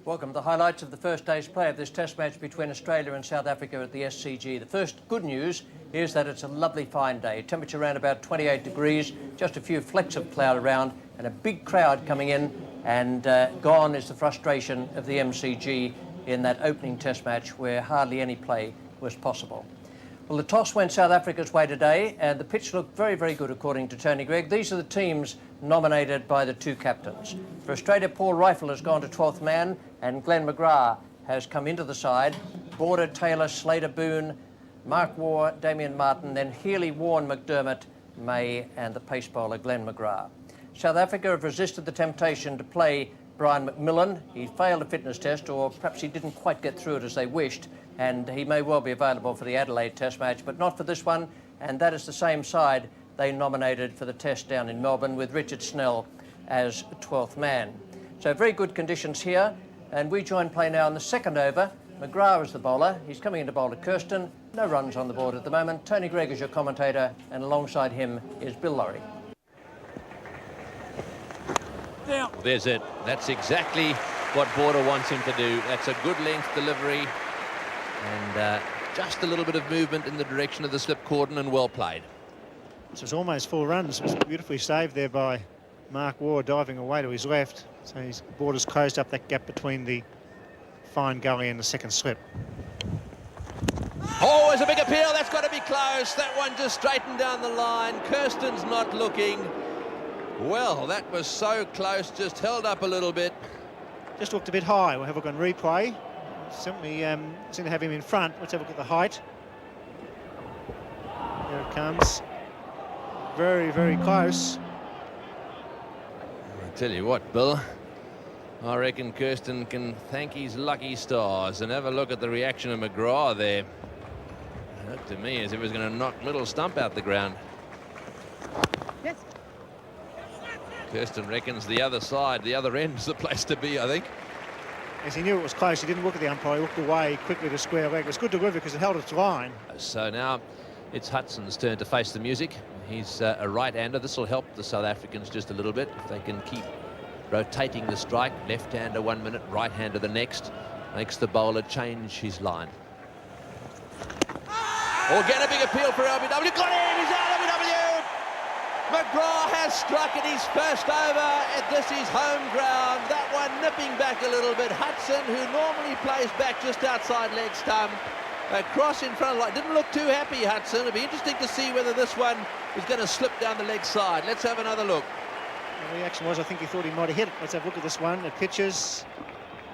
Welcome to the highlights of the first day's play of this test match between Australia and South Africa at the SCG. The first good news is that it's a lovely fine day. Temperature around about 28 degrees, just a few flecks of cloud around and a big crowd coming in, and gone is the frustration of the MCG in that opening test match where hardly any play was possible. Well, the toss went South Africa's way today, and the pitch looked very, very good, according to Tony Greig. These are the teams nominated by the two captains. For Australia, Paul Rifle has gone to 12th man, and Glenn McGrath has come into the side. Border, Taylor, Slater, Boone, Mark Waugh, Damien Martin, then Healy, Warren, McDermott, May, and the pace bowler, Glenn McGrath. South Africa have resisted the temptation to play Brian McMillan. He failed a fitness test, or perhaps he didn't quite get through it as they wished, and he may well be available for the Adelaide Test match, but not for this one, and that is the same side they nominated for the test down in Melbourne, with Richard Snell as 12th man. So very good conditions here, and we join play now in the second over. McGrath is the bowler. He's coming in to bowl to Kirsten. No runs on the board at the moment. Tony Greig is your commentator, and alongside him is Bill Laurie. There's it. That's exactly what Border wants him to do. That's a good length delivery, and just a little bit of movement in the direction of the slip cordon, and well played. This was almost 4 runs. It was beautifully saved there by Mark Waugh, diving away to his left. So his Border's closed up that gap between the fine gully and the second slip. Oh, there's a big appeal. That's got to be close. That one just straightened down the line. Kirsten's not looking. Well, that was so close, just held up a little bit. Just looked a bit high. We'll have a look on replay. Certainly seem to have him in front. Let's have a look at the height. There it comes. Very, very close. I tell you what, Bill, I reckon Kirsten can thank his lucky stars, and have a look at the reaction of McGrath there. It looked to me as if he was going to knock Little Stump out the ground. Yes. Kirsten reckons the other side, the other end is the place to be, I think. As he knew it was close, he didn't look at the umpire. He looked away quickly to square leg. It was good delivery because it held its line. So now it's Hudson's turn to face the music. He's a right-hander. This will help the South Africans just a little bit if they can keep rotating the strike. Left-hander 1 minute, right-hander the next. Makes the bowler change his line. Or get a big appeal for LBW. Got him! He's out, LBW! McGrath has struck at his first over. This is home ground. That one nipping back a little bit. Hudson, who normally plays back just outside leg stump, across in front of the line. Didn't look too happy, Hudson. It'll be interesting to see whether this one is going to slip down the leg side. Let's have another look. The reaction was, I think he thought he might have hit it. Let's have a look at this one. It pitches.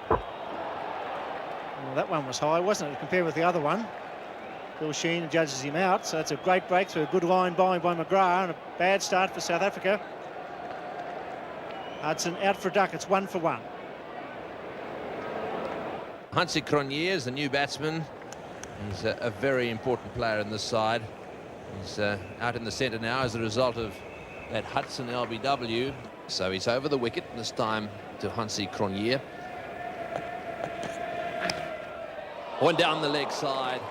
Well, that one was high, wasn't it, compared with the other one? Bill Sheen judges him out, so it's a great breakthrough. Good line bowling by McGrath, and a bad start for South Africa. Hudson out for a duck. It's 1 for 1. Hansie Cronje is the new batsman. He's a very important player in this side. He's out in the centre now as a result of that Hudson LBW. So he's over the wicket, this time to Hansie Cronje. One down the leg side.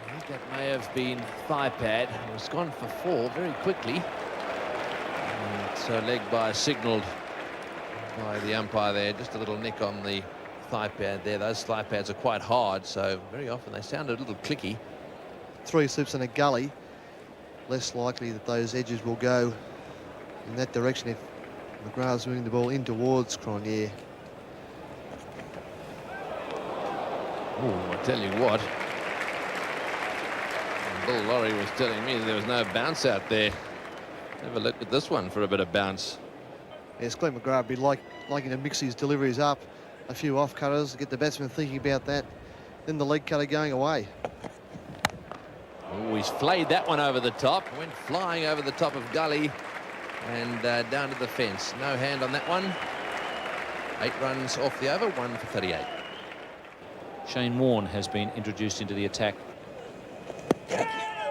I think that may have been thigh pad. It was gone for 4 very quickly. And so leg by signalled by the umpire there. Just a little nick on the thigh pad there. Those thigh pads are quite hard, so very often they sound a little clicky. 3 slips in a gully, less likely that those edges will go in that direction if McGrath's moving the ball in towards Cronje. Oh, I tell you what, Bill Laurie was telling me there was no bounce out there. Have a look at this one for a bit of bounce. Yes, Glenn McGrath would be liking to mix his deliveries up. A few off-cutters, get the batsman thinking about that. Then the leg cutter going away. Oh, he's flayed that one over the top. Went flying over the top of gully and down to the fence. No hand on that one. 8 runs off the over, 1 for 38. Shane Warne has been introduced into the attack.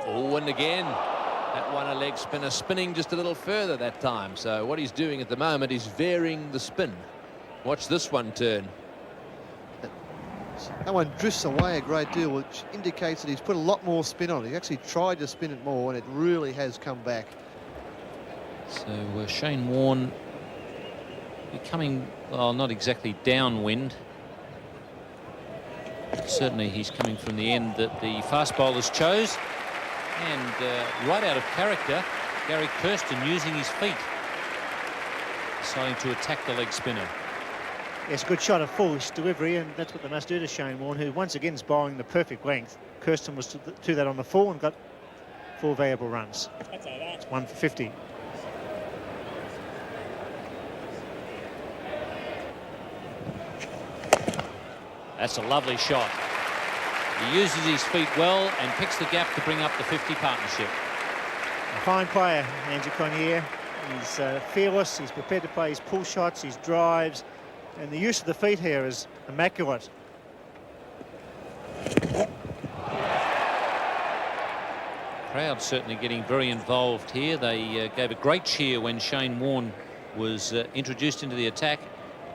Oh, and again, that one a leg spinner, spinning just a little further that time. So what he's doing at the moment is varying the spin. Watch this one turn. That one drifts away a great deal, which indicates that he's put a lot more spin on it. He actually tried to spin it more, and it really has come back. So Shane Warne becoming, well, not exactly downwind. Certainly he's coming from the end that the fast bowlers chose. And right out of character, Gary Kirsten using his feet, deciding to attack the leg spinner. Yes, good shot of foolish delivery, and that's what they must do to Shane Warne, who once again is bowling the perfect length. Kirsten was to that on the full and got 4 valuable runs. It's 1 for 50. That's a lovely shot. He uses his feet well and picks the gap to bring up the 50 partnership. A fine player, Andrew Cronje. He's fearless, he's prepared to play his pull shots, his drives, and the use of the feet here is immaculate. Crowd certainly getting very involved here. They gave a great cheer when Shane Warne was introduced into the attack,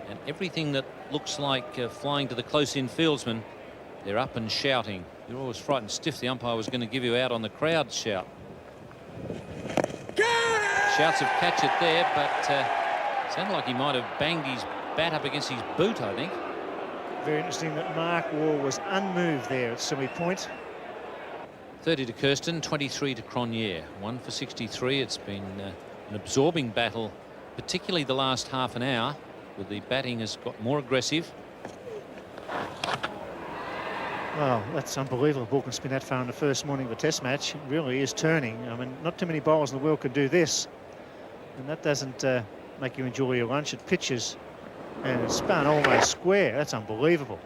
and everything that looks like flying to the close-in fieldsman, they're up and shouting. You're always frightened stiff. The umpire was going to give you out on the crowd shout. Shouts of catch it there, but sounded like he might have banged his bat up against his boot, I think. Very interesting that Mark Waugh was unmoved there at Simi Point. 30 to Kirsten, 23 to Cronje. 1 for 63. It's been an absorbing battle, particularly the last half an hour, where the batting has got more aggressive. Well, that's unbelievable. Ball can spin that far in the first morning of a test match. It really is turning. I mean, not too many bowlers in the world could do this. And that doesn't make you enjoy your lunch. It pitches and it's spun almost square. That's unbelievable.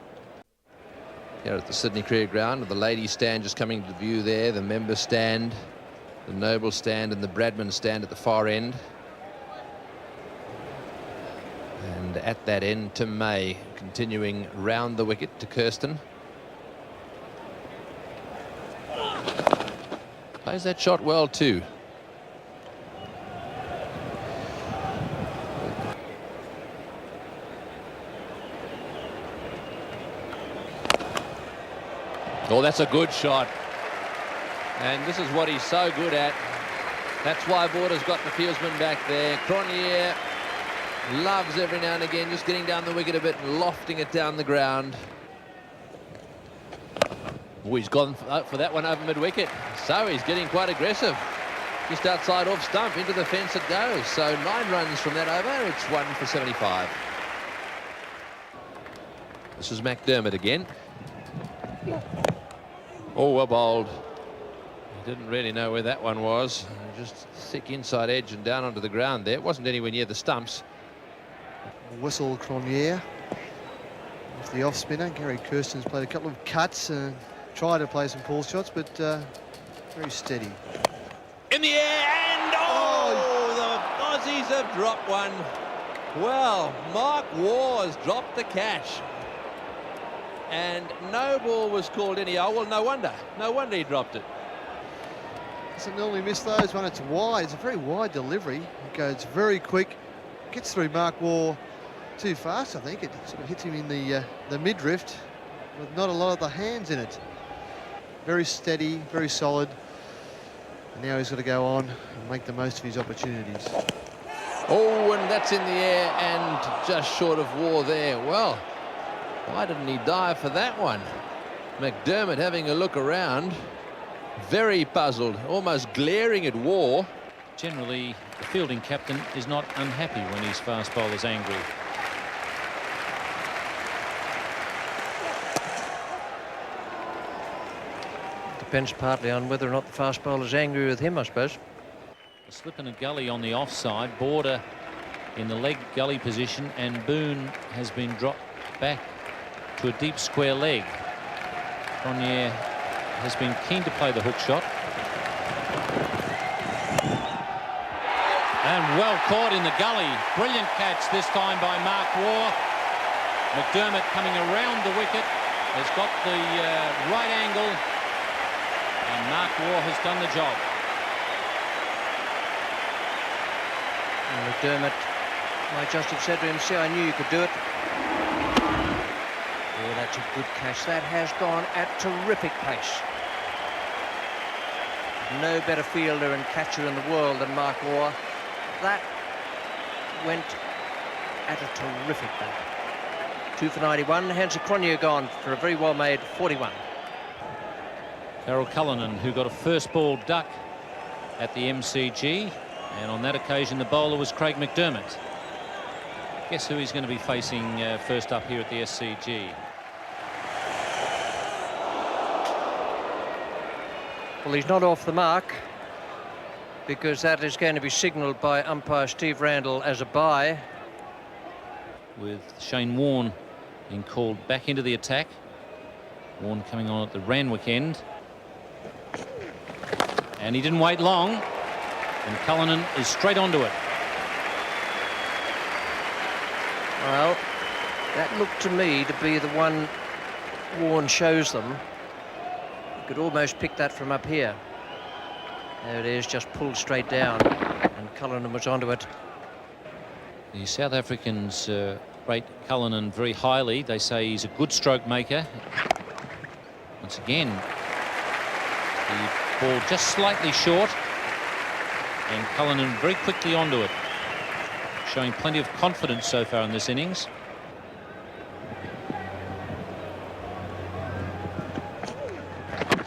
Here at the Sydney Cricket Ground, the ladies' stand just coming to view there, the members' stand, the Noble stand and the Bradman stand at the far end. And at that end, Tim May continuing round the wicket to Kirsten. Plays that shot well too. Oh, that's a good shot. And this is what he's so good at. That's why Border's got the fieldsman back there. Cronje loves every now and again just getting down the wicket a bit and lofting it down the ground. Oh, he's gone for that one over mid-wicket. So he's getting quite aggressive. Just outside off stump, into the fence it goes. So 9 runs from that over. It's 1 for 75. This is McDermott again. Oh, well bowled. He didn't really know where that one was. Just thick inside edge and down onto the ground there. It wasn't anywhere near the stumps. Whistle Cronje. Off the off spinner. Gary Kirsten's played a couple of cuts and tried to play some pull shots, but very steady. In the air, and oh, the Aussies have dropped one. Well, Mark Waugh has dropped the catch. And no ball was called anyhow. Well, no wonder. No wonder he dropped it. Doesn't normally miss those when it's wide. It's a very wide delivery. It goes very quick. Gets through Mark Waugh too fast, I think. It sort of hits him in the mid-drift with not a lot of the hands in it. Very steady, very solid. And now he's got to go on and make the most of his opportunities. Oh, and that's in the air and just short of Waugh there. Well, why didn't he dive for that one? McDermott having a look around, very puzzled, almost glaring at Waugh. Generally, the fielding captain is not unhappy when his fast bowler's angry. Depends partly on whether or not the fast bowler's angry with him, I suppose. A slip in a gully on the offside, Border in the leg gully position, and Boone has been dropped back to a deep square leg. Cronje has been keen to play the hook shot. And well caught in the gully. Brilliant catch this time by Mark Waugh. McDermott coming around the wicket has got the right angle, and Mark Waugh has done the job. And McDermott might just have said to him, see, I knew you could do it. Oh, that's a good catch. That has gone at terrific pace. No better fielder and catcher in the world than Mark Waugh. That went at a terrific bat. 2 for 91. Hansi Cronje gone for a very well-made 41. Farrell Cullinan, who got a first ball duck at the MCG, and on that occasion the bowler was Craig McDermott. Guess who he's going to be facing first up here at the SCG? Well, he's not off the mark, because that is going to be signalled by umpire Steve Randall as a bye. With Shane Warne being called back into the attack. Warne coming on at the Randwick end. And he didn't wait long, and Cullinan is straight onto it. Well, that looked to me to be the one Warne shows them. You could almost pick that from up here. There it is, just pulled straight down, and Cullinan was onto it. The South Africans rate Cullinan very highly. They say he's a good stroke maker. Once again, the ball just slightly short, and Cullinan very quickly onto it, showing plenty of confidence so far in this innings.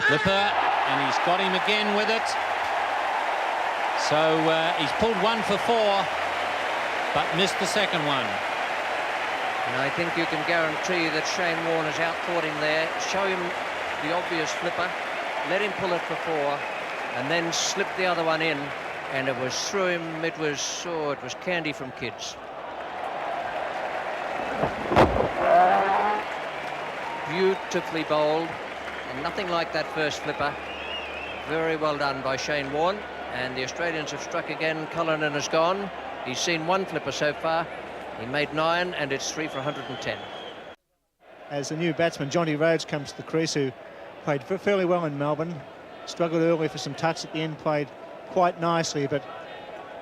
Flipper, and he's got him again with it. So he's pulled 1 for 4, but missed the second one. And I think you can guarantee that Shane Warne has outthought him there. Show him the obvious flipper, let him pull it for 4, and then slip the other one in, and it was through him. It was candy from kids. Beautifully bowled, and nothing like that first flipper. Very well done by Shane Warne, and the Australians have struck again. Cullinan has gone. He's seen 1 flipper so far. He made 9, and it's 3 for 110. As the new batsman, Johnny Rhodes, comes to the crease, who played fairly well in Melbourne, struggled early for some touch at the end, played quite nicely, but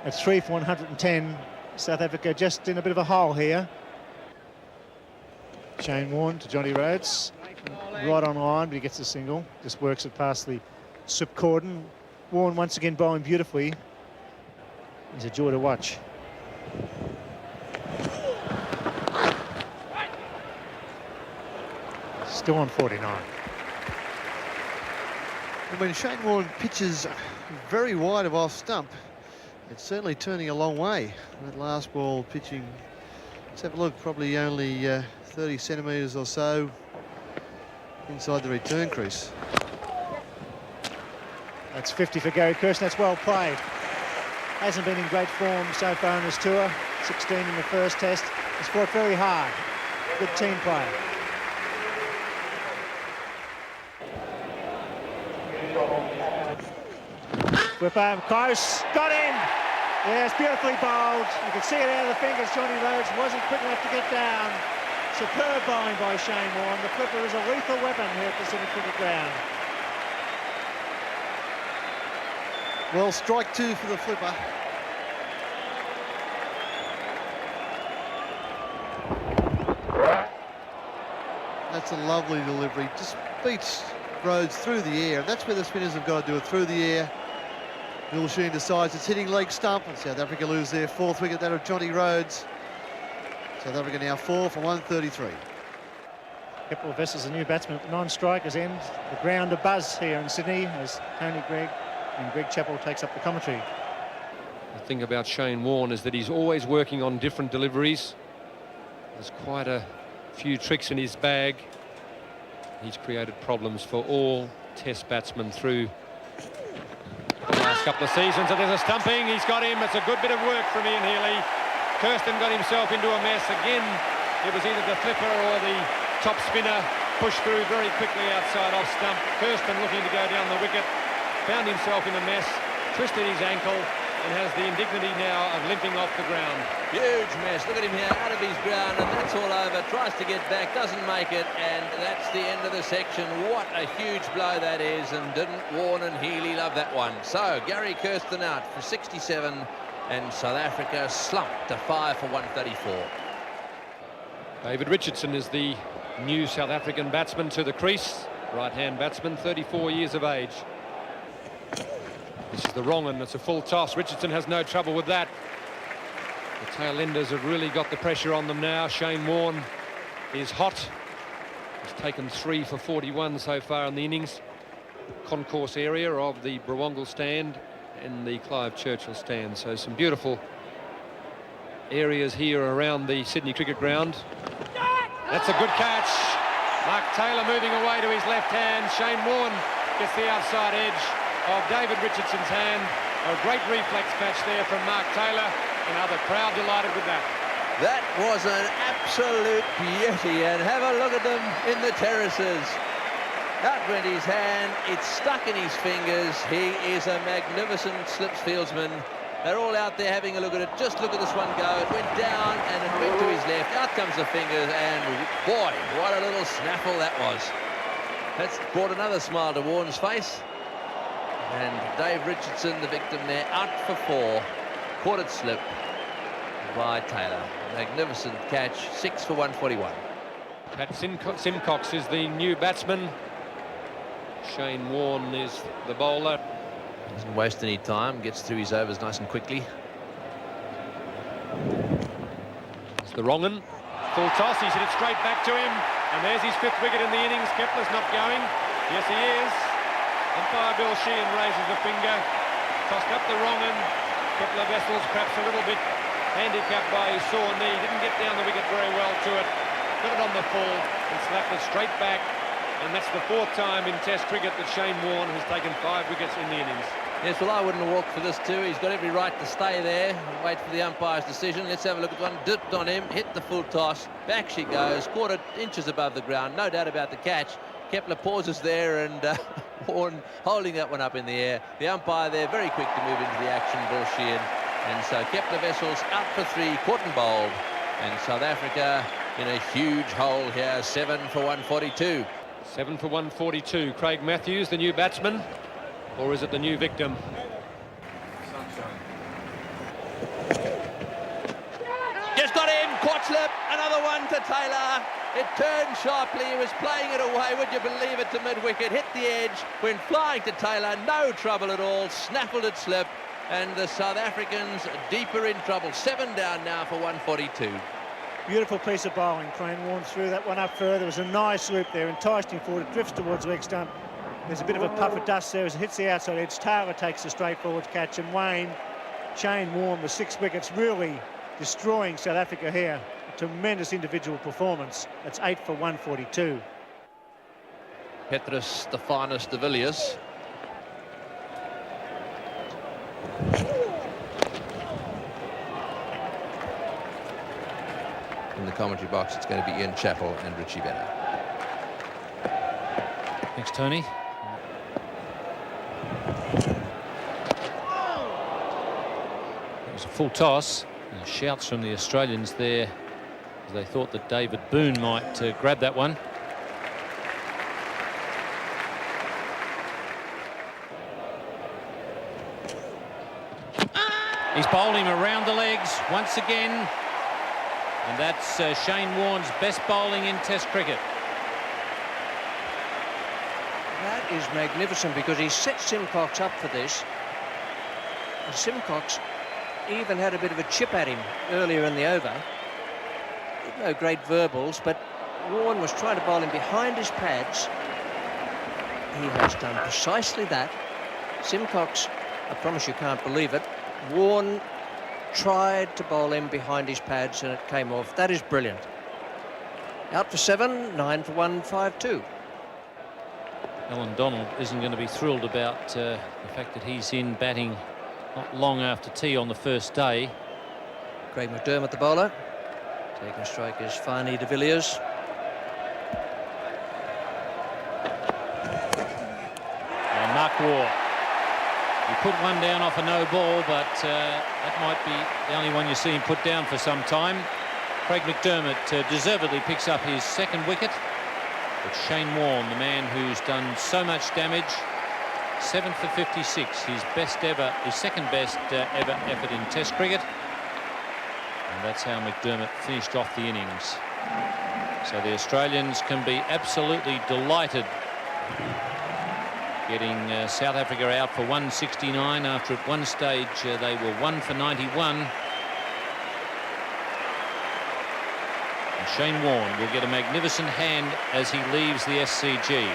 at 3 for 110, South Africa just in a bit of a hole here. Shane Warne to Johnny Rhodes, right on line, but he gets a single, just works it past the slip cordon. Warne once again bowling beautifully. He's a joy to watch. Still on 49. And when Shane Warne pitches very wide of off stump, it's certainly turning a long way. That last ball pitching, let's have a look, probably only 30 centimetres or so inside the return crease. That's 50 for Gary Kirsten. That's well played. Hasn't been in great form so far in his tour. 16 in the first test. He's fought very hard. Good team play. Whipper, close, got him! Yes, beautifully bowled. You can see it out of the fingers. Johnny Rhodes wasn't quick enough to get down. Superb bowling by Shane Warne. The flipper is a lethal weapon here at the Pacific Cricket Ground. Well, strike 2 for the flipper. That's a lovely delivery. Just beats Rhodes through the air. That's where the spinners have got to do it, through the air. Bill Sheen decides it's hitting leg stump, and South Africa lose their 4th wicket, that of Johnny Rhodes. South Africa now 4 for 133. Keppel versus a new batsman at the non-strikers end. The ground a buzz here in Sydney as Tony Greig and Greg Chappell takes up the commentary. The thing about Shane Warne is that he's always working on different deliveries. There's quite a few tricks in his bag. He's created problems for all Test batsmen through the last couple of seasons. And there's a stumping. He's got him. It's a good bit of work from Ian Healy. Kirsten got himself into a mess again. It was either the flipper or the top spinner pushed through very quickly outside off stump. Kirsten looking to go down the wicket, found himself in a mess, twisted his ankle, and has the indignity now of limping off the ground. Huge mess. Look at him here, out of his ground, and that's all over. Tries to get back, doesn't make it, and that's the end of the section. What a huge blow that is, and didn't Warne and Healy love that one? So, Gary Kirsten out for 67, and South Africa slumped to 5 for 134. David Richardson is the new South African batsman to the crease. Right-hand batsman, 34 years of age. This is the wrong one. It's a full toss. Richardson has no trouble with that. The tail enders have really got the pressure on them now. Shane Warne is hot. He's taken 3 for 41 so far in the innings. Concourse area of the Brawongle stand and the Clive Churchill stand. So some beautiful areas here around the Sydney Cricket Ground. That's a good catch. Mark Taylor moving away to his left hand. Shane Warne gets the outside edge of David Richardson's hand. A great reflex catch there from Mark Taylor. Another crowd delighted with that. That was an absolute beauty, and have a look at them in the terraces. Out went his hand, it's stuck in his fingers. He is a magnificent slips fieldsman. They're all out there having a look at it. Just look at this one go. It went down and it went to his left. Out comes the fingers, and boy, what a little snaffle that was. That's brought another smile to Warren's face. And Dave Richardson, the victim there, out for 4. Caught it slip by Taylor. Magnificent catch, 6 for 141. Pat Simcox is the new batsman. Shane Warne is the bowler. Doesn't waste any time, gets through his overs nice and quickly. It's the wrong one. Full toss, he's hit it straight back to him. And there's his 5th wicket in the innings. Kepler's not going. Yes, he is. Umpire Bill Sheehan raises the finger. Tossed up the wrong one. Kepler Wessels perhaps a little bit handicapped by his sore knee. Didn't get down the wicket very well to it. Put it on the full and slapped it straight back. And that's the 4th time in Test cricket that Shane Warne has taken 5 wickets in the innings. Yes, well, I wouldn't have walked for this too. He's got every right to stay there and wait for the umpire's decision. Let's have a look at one. Dipped on him, hit the full toss. Back she goes, caught it inches above the ground. No doubt about the catch. Kepler pauses there, and Warne holding that one up in the air. The umpire there very quick to move into the action, Bill Sheehan. And so Kepler Wessels out for 3, caught and bowled. And South Africa in a huge hole here, 7 for 142. 7 for 142. Craig Matthews, the new batsman, or is it the new victim? Just got him, caught slip, another one to Taylor. It turned sharply, he was playing it away, would you believe it, to mid-wicket, hit the edge, went flying to Taylor, no trouble at all, snaffled it slip, and the South Africans deeper in trouble. 7 down now for 142. Beautiful piece of bowling. Crane Warne threw that one up further. There was a nice loop there, enticed him forward. It drifts towards leg stump. There's a bit of a puff of dust there as it hits the outside edge. Taylor takes the straightforward catch, and Shane Warne with 6 wickets, really destroying South Africa here. A tremendous individual performance. That's 8 for 142. Petrus Stephanus de Villiers. In the commentary box, it's going to be Ian Chappell and Richie Vedder. Thanks, Tony. It was a full toss. And shouts from the Australians there as they thought that David Boone might grab that one. He's bowled him around the legs once again. And that's Shane Warne's best bowling in Test cricket. That is magnificent, because he set Simcox up for this. And Simcox even had a bit of a chip at him earlier in the over. No great verbals, but Warne was trying to bowl him behind his pads. He has done precisely that. Simcox, I promise you can't believe it, Warne tried to bowl him behind his pads and it came off. That is brilliant. Out for 7, 9 for 152. Alan Donald isn't going to be thrilled about the fact that he's in batting not long after tea on the first day. Craig McDermott, the bowler. Taking strike is Fani de Villiers. And Mark Waugh. He put one down off a no ball, but that might be the only one you see him put down for some time. Craig McDermott deservedly picks up his 2nd wicket. But Shane Warne, the man who's done so much damage, 7 for 56, his best ever, his 2nd best ever effort in Test cricket. And that's how McDermott finished off the innings. So the Australians can be absolutely delighted getting South Africa out for 169 after at one stage they were 1 for 91. And And Shane Warne will get a magnificent hand as he leaves the SCG.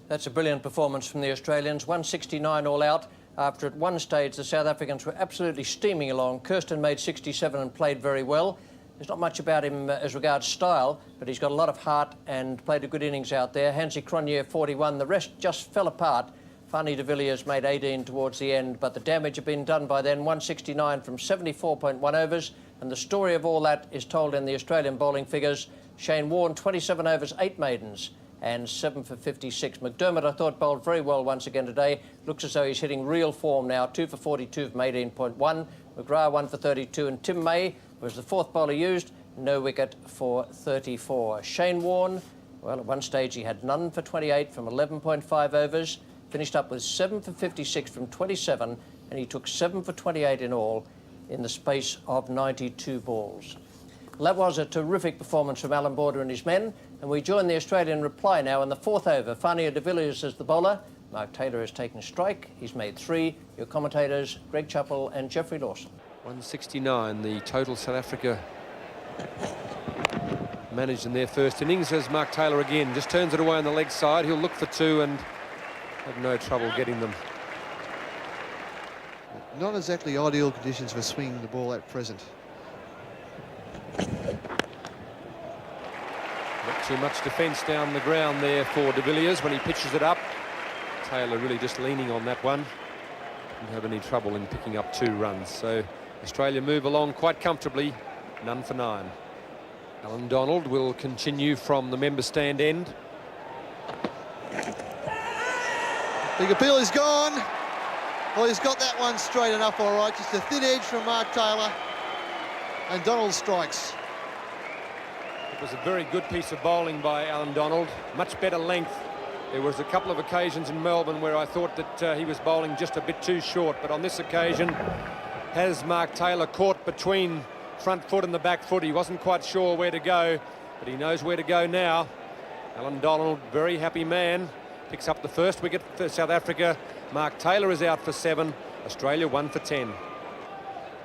That's a brilliant performance from the Australians. 169 all out. After at one stage the South Africans were absolutely steaming along. Kirsten made 67 and played very well. There's not much about him as regards style, but he's got a lot of heart and played a good innings out there. Hansie Cronje 41. The rest just fell apart. Fanie de Villiers made 18 towards the end, but the damage had been done by then. 169 from 74.1 overs, and the story of all that is told in the Australian bowling figures. Shane Warne 27 overs, 8 maidens, and 7 for 56. McDermott, I thought, bowled very well once again today. Looks as though he's hitting real form now. 2 for 42 from 18.1. McGrath 1 for 32. And Tim May was the 4th bowler used. No wicket for 34. Shane Warne, well, at one stage he had none for 28 from 11.5 overs. Finished up with 7 for 56 from 27. And he took 7 for 28 in all in the space of 92 balls. Well, that was a terrific performance from Alan Border and his men, and we join the Australian reply now in the 4th over. Fanie de Villiers is the bowler. Mark Taylor has taken strike. He's made 3. Your commentators, Greg Chappell and Geoffrey Lawson. 169, the total South Africa managed in their first innings, as Mark Taylor again just turns it away on the leg side. He'll look for 2 and have no trouble getting them. Not exactly ideal conditions for swinging the ball at present. Not too much defence down the ground there for de Villiers when he pitches it up. Taylor really just leaning on that one. Didn't have any trouble in picking up 2 runs. So Australia move along quite comfortably, none for 9. Alan Donald will continue from the member stand end. Big appeal is gone. Well, he's got that one straight enough, all right. Just a thin edge from Mark Taylor. And Donald strikes. It was a very good piece of bowling by Alan Donald. Much better length. There was a couple of occasions in Melbourne where I thought that he was bowling just a bit too short, but on this occasion has Mark Taylor caught between front foot and the back foot. He wasn't quite sure where to go, but he knows where to go now. Alan Donald, very happy man, picks up the first wicket for South Africa. Mark Taylor is out for 7. Australia 1 for 10.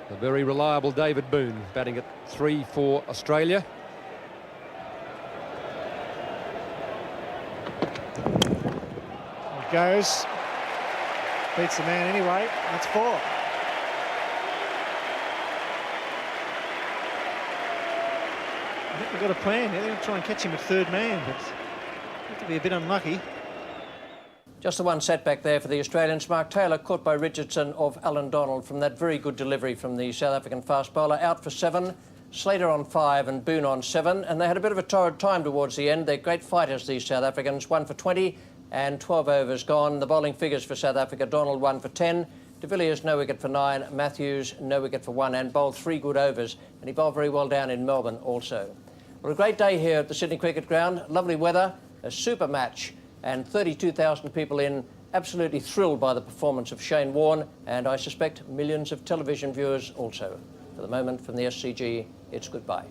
The very reliable David Boone batting at 3 for Australia. It goes. Beats the man anyway. That's 4. I think we've got a plan here. They're going to try and catch him at 3rd man, but have to be a bit unlucky. Just the one setback there for the Australians. Mark Taylor caught by Richardson of Alan Donald from that very good delivery from the South African fast bowler. Out for 7, Slater on 5 and Boone on 7. And they had a bit of a torrid time towards the end. They're great fighters, these South Africans. 1 for 20 and 12 overs gone. The bowling figures for South Africa: Donald 1 for 10. De Villiers no wicket for 9. Matthews no wicket for 1 and bowled 3 good overs. And he bowled very well down in Melbourne also. Well, a great day here at the Sydney Cricket Ground. Lovely weather, a super match, and 32,000 people in, absolutely thrilled by the performance of Shane Warne, and I suspect millions of television viewers also. For the moment, from the SCG, it's goodbye.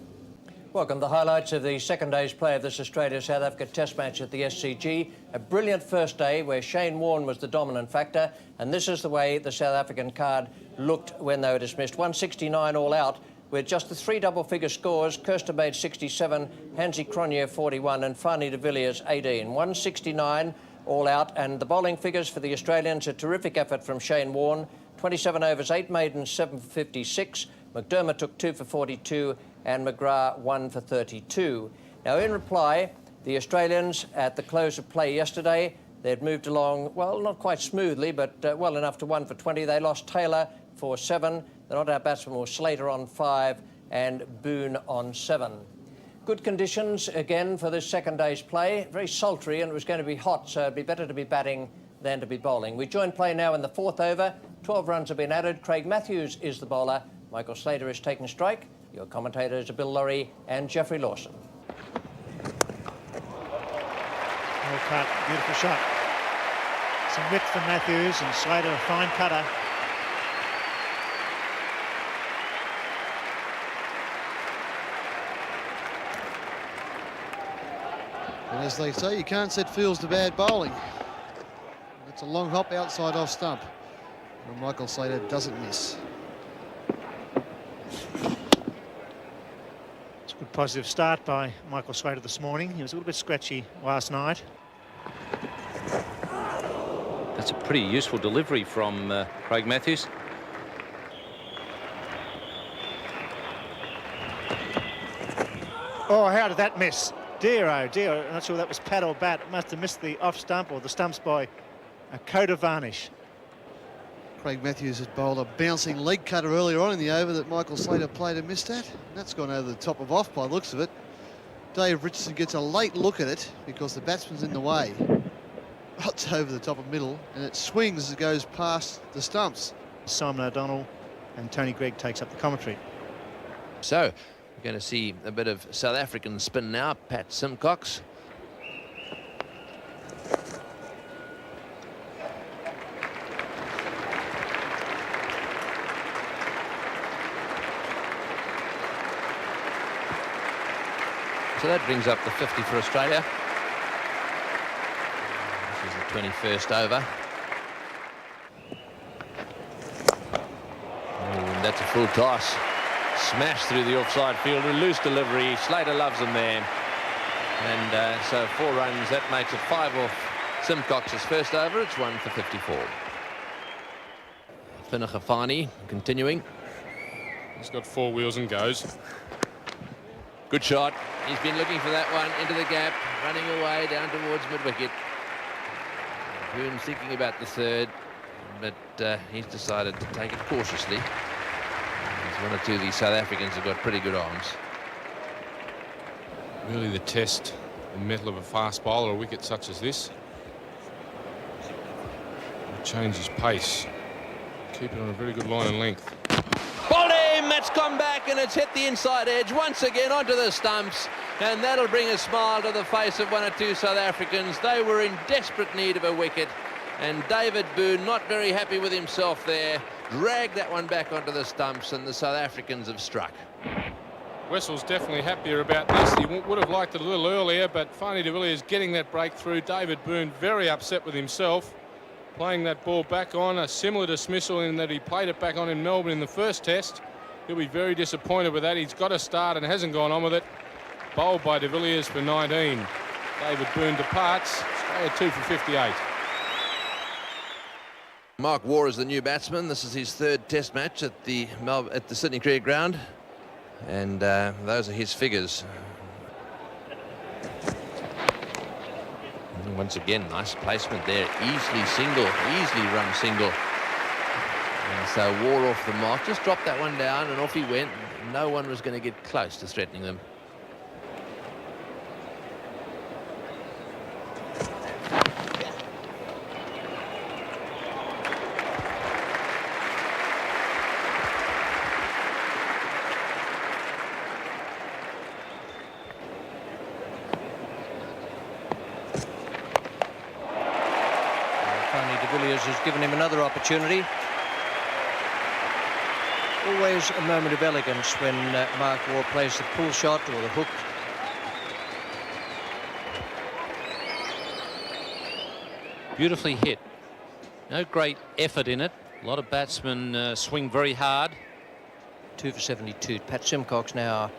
Welcome. The highlights of the second day's play of this Australia-South Africa Test match at the SCG. A brilliant first day where Shane Warne was the dominant factor, and this is the way the South African card looked when they were dismissed. 169 all out, with just the 3 double-figure scores. Kirsten made 67, Hansie Cronje 41 and Fanie de Villiers 18. 169 all out, and the bowling figures for the Australians, a terrific effort from Shane Warne. 27 overs, 8 maidens, 7 for 56. McDermott took 2 for 42 and McGrath 1 for 32. Now, in reply, the Australians at the close of play yesterday, they'd moved along, well, not quite smoothly, but well enough to 1 for 20. They lost Taylor for 7. The not-out batsman was Slater on 5 and Boone on 7. Good conditions again for this second day's play. Very sultry, and it was going to be hot, so it'd be better to be batting than to be bowling. We join play now in the 4th over. 12 runs have been added. Craig Matthews is the bowler. Michael Slater has taken strike. Your commentators are Bill Laurie and Geoffrey Lawson. Well cut, beautiful shot. Some width from Matthews, and Slater a fine cutter. And as they say, you can't set fields to bad bowling. That's a long hop outside off stump. And Michael Slater doesn't miss. It's a good positive start by Michael Slater this morning. He was a little bit scratchy last night. That's a pretty useful delivery from Craig Matthews. Oh, how did that miss? Dear, oh dear. I'm not sure that was pad or bat. It must have missed the off stump or the stumps by a coat of varnish. Craig Matthews had bowled a bouncing leg cutter earlier on in the over that Michael Slater played and missed at. And that's gone over the top of off by the looks of it. Dave Richardson gets a late look at it because the batsman's in the way. It's over the top of middle and it swings as it goes past the stumps. Simon O'Donnell and Tony Greig takes up the commentary. So we're going to see a bit of South African spin now. Pat Simcox. So that brings up the 50 for Australia. This is the 21st over. And that's a full toss. Smashed through the offside field. A loose delivery. Slater loves him there. And so 4 runs. That makes it 5 off Simcox's first over. It's 1 for 54. Finachafani continuing. He's got 4 wheels and goes. Good shot. He's been looking for that one into the gap, running away down towards mid-wicket. Boone's thinking about the third, but he's decided to take it cautiously. There's 1 or 2 of these South Africans have got pretty good arms. Really the test and mettle of a fast bowler, a wicket such as this. Change his pace. Keep it on a very good line and length. Bowled him! That's come back and it's hit the inside edge once again onto the stumps. And that'll bring a smile to the face of 1 or 2 South Africans. They were in desperate need of a wicket. And David Boone, not very happy with himself there, dragged that one back onto the stumps and the South Africans have struck. Wessel's definitely happier about this. He would have liked it a little earlier, but Fanie de Villiers getting that breakthrough. David Boone very upset with himself. Playing that ball back on, a similar dismissal in that he played it back on in Melbourne in the first test. He'll be very disappointed with that. He's got a start and hasn't gone on with it. Bowled by de Villiers for 19. David Boone departs. Australia 2 for 58. Mark Waugh is the new batsman. This is his 3rd test match at the Sydney Cricket Ground. And those are his figures. And once again, nice placement there. Easily run single. And so Waugh off the mark. Just dropped that one down and off he went. No one was going to get close to threatening them. De Villiers has given him another opportunity. Always a moment of elegance when Mark Waugh plays the pull shot or the hook. Beautifully hit. No great effort in it. A lot of batsmen swing very hard. 2 for 72. Pat Simcox now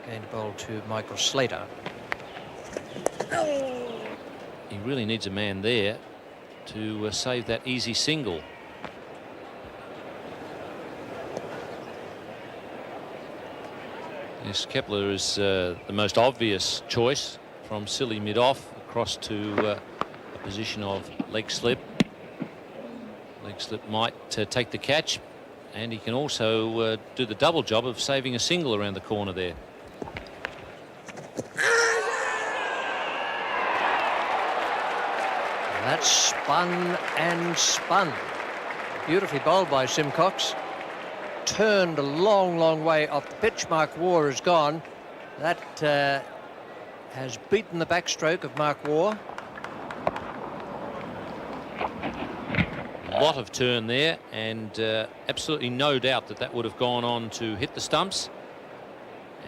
going to bowl to Michael Slater. He really needs a man there to save that easy single. Yes, Kepler is the most obvious choice from silly mid-off across to a position of leg slip. Leg slip might take the catch, and he can also do the double job of saving a single around the corner there. That's spun and spun. Beautifully bowled by Simcox. Turned a long way off the pitch. Mark Waugh has gone. That has beaten the backstroke of Mark Waugh. A lot of turn there, and absolutely no doubt that that would have gone on to hit the stumps.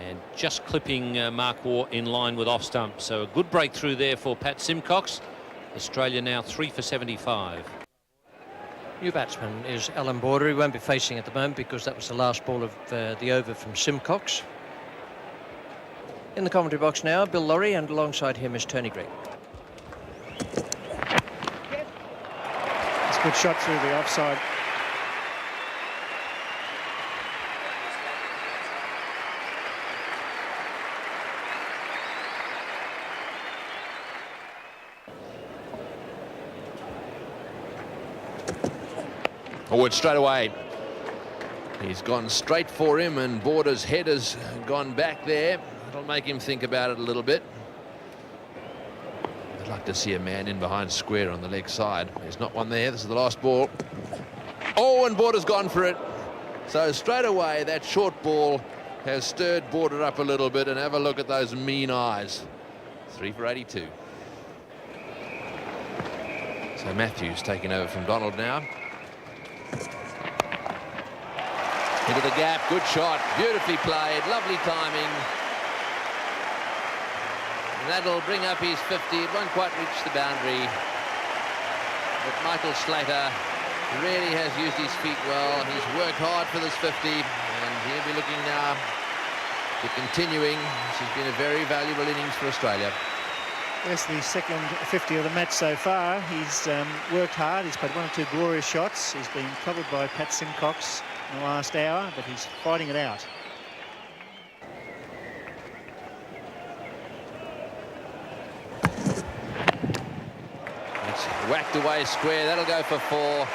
And just clipping Mark Waugh in line with off stump. So a good breakthrough there for Pat Simcox. Australia now 3 for 75. New batsman is Alan Border. He won't be facing at the moment because that was the last ball of the over from Simcox. In the commentary box now, Bill Laurie, and alongside him is Tony Greig. It's a good shot through the offside. Forward straight away. He's gone straight for him, and Border's head has gone back there. That'll make him think about it a little bit. I'd like to see a man in behind square on the leg side. There's not one there. This is the last ball. Oh, and Border's gone for it. So straight away, that short ball has stirred Border up a little bit, and have a look at those mean eyes. 3 for 82. So Matthews taking over from Donald now. Into the gap, good shot, beautifully played, lovely timing. And that'll bring up his 50. It won't quite reach the boundary. But Michael Slater really has used his feet well. He's worked hard for this 50, and he'll be looking now to continuing. This has been a very valuable innings for Australia. That's the second 50 of the match so far. He's worked hard. He's played 1 or 2 glorious shots. He's been covered by Pat Simcox in the last hour, but he's fighting it out. It's whacked away square. That'll go for 4.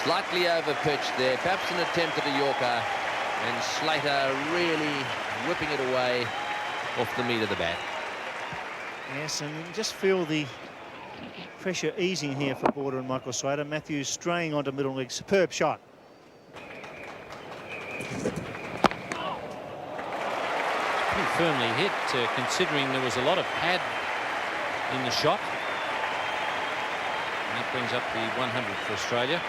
Slightly over pitched there. Perhaps an attempt at a Yorker. And Slater really whipping it away off the meat of the bat. Yes, and just feel the pressure easing here for Border and Michael Slater. Matthews straying onto middle leg. Superb shot. Pretty firmly hit, considering there was a lot of pad in the shot. And that brings up the 100 for Australia.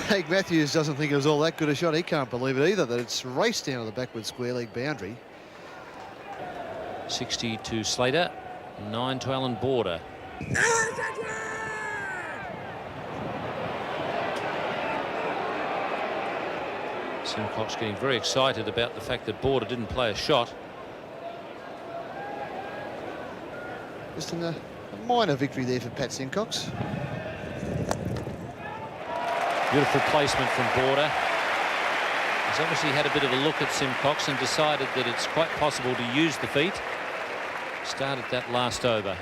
Craig Matthews doesn't think it was all that good a shot. He can't believe it either, that it's raced down to the backward square leg boundary. 60 to Slater, 9 to Alan Border. Simcox getting very excited about the fact that Border didn't play a shot. Just a minor victory there for Pat Simcox. Beautiful placement from Border. He's obviously had a bit of a look at Simcox and decided that it's quite possible to use the feet. Started that last over.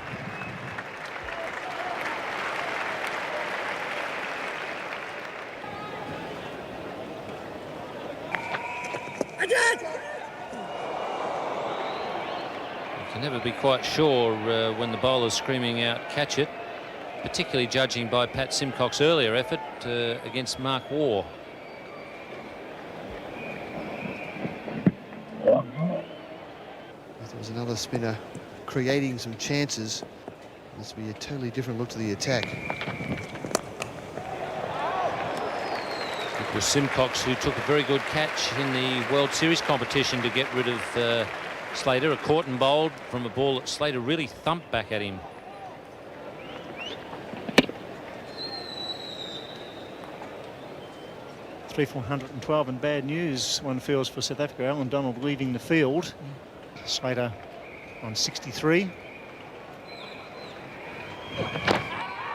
You can never be quite sure when the bowler's screaming out, catch it. Particularly judging by Pat Simcox's earlier effort against Mark Waugh. There was another spinner creating some chances. This will be a totally different look to the attack. It was Simcox who took a very good catch in the World Series competition to get rid of Slater. A caught and bowled from a ball that Slater really thumped back at him. Three for 112, and bad news, one feels, for South Africa. Alan Donald leading the field. Slater on 63.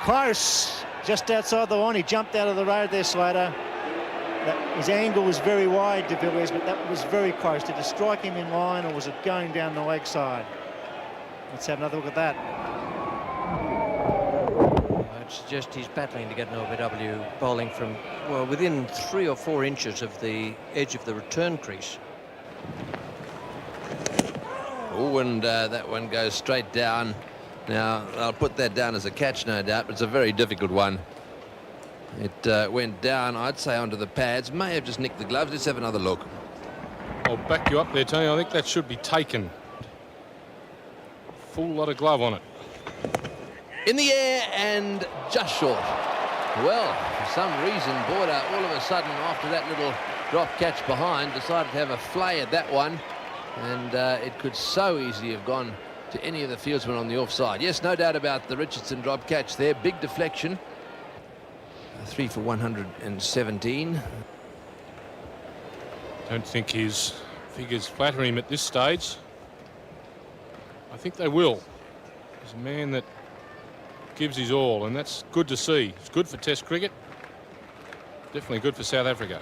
Close, just outside the line. He jumped out of the road there, Slater. His angle was very wide, De Villiers, but that was very close. Did it strike him in line, or was it going down the leg side? Let's have another look at that. I'd suggest he's battling to get an LBW bowling from, well, within 3 or 4 inches of the edge of the return crease. Oh, and that one goes straight down. Now, I'll put that down as a catch, no doubt, but it's a very difficult one. It went down, I'd say, onto the pads. May have just nicked the gloves. Let's have another look. I'll back you up there, Tony. I think that should be taken. Full lot of glove on it. In the air and just short. Well, for some reason, Border, all of a sudden, after that little drop catch behind, decided to have a flay at that one. And it could so easily have gone to any of the fieldsmen on the offside. Yes, no doubt about the Richardson drop catch there. Big deflection. 3 for 117. Don't think his figures flatter him at this stage. I think they will. He's a man that gives his all, and that's good to see. It's good for Test cricket. Definitely good for South Africa.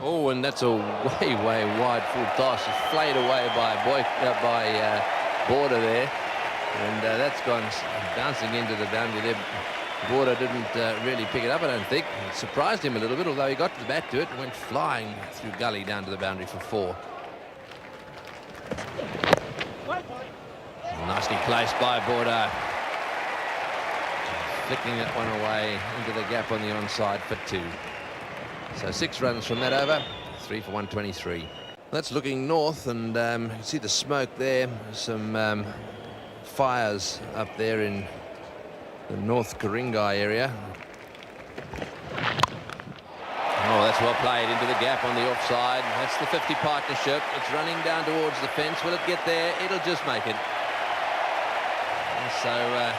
Oh, and that's a way wide full toss. It's flayed away by Border there, and that's gone bouncing into the boundary there. Border didn't really pick it up, I don't think. It surprised him a little bit, although he got to the bat to it and went flying through gully down to the boundary for 4. Nicely placed by Border, flicking that one away into the gap on the onside for 2. So 6 runs from that over, 3 for 123. That's looking north, and you can see the smoke there. Some fires up there in the North Ku-ring-gai area. Oh, that's well played into the gap on the offside. That's the 50 partnership. It's running down towards the fence. Will it get there? It'll just make it. And so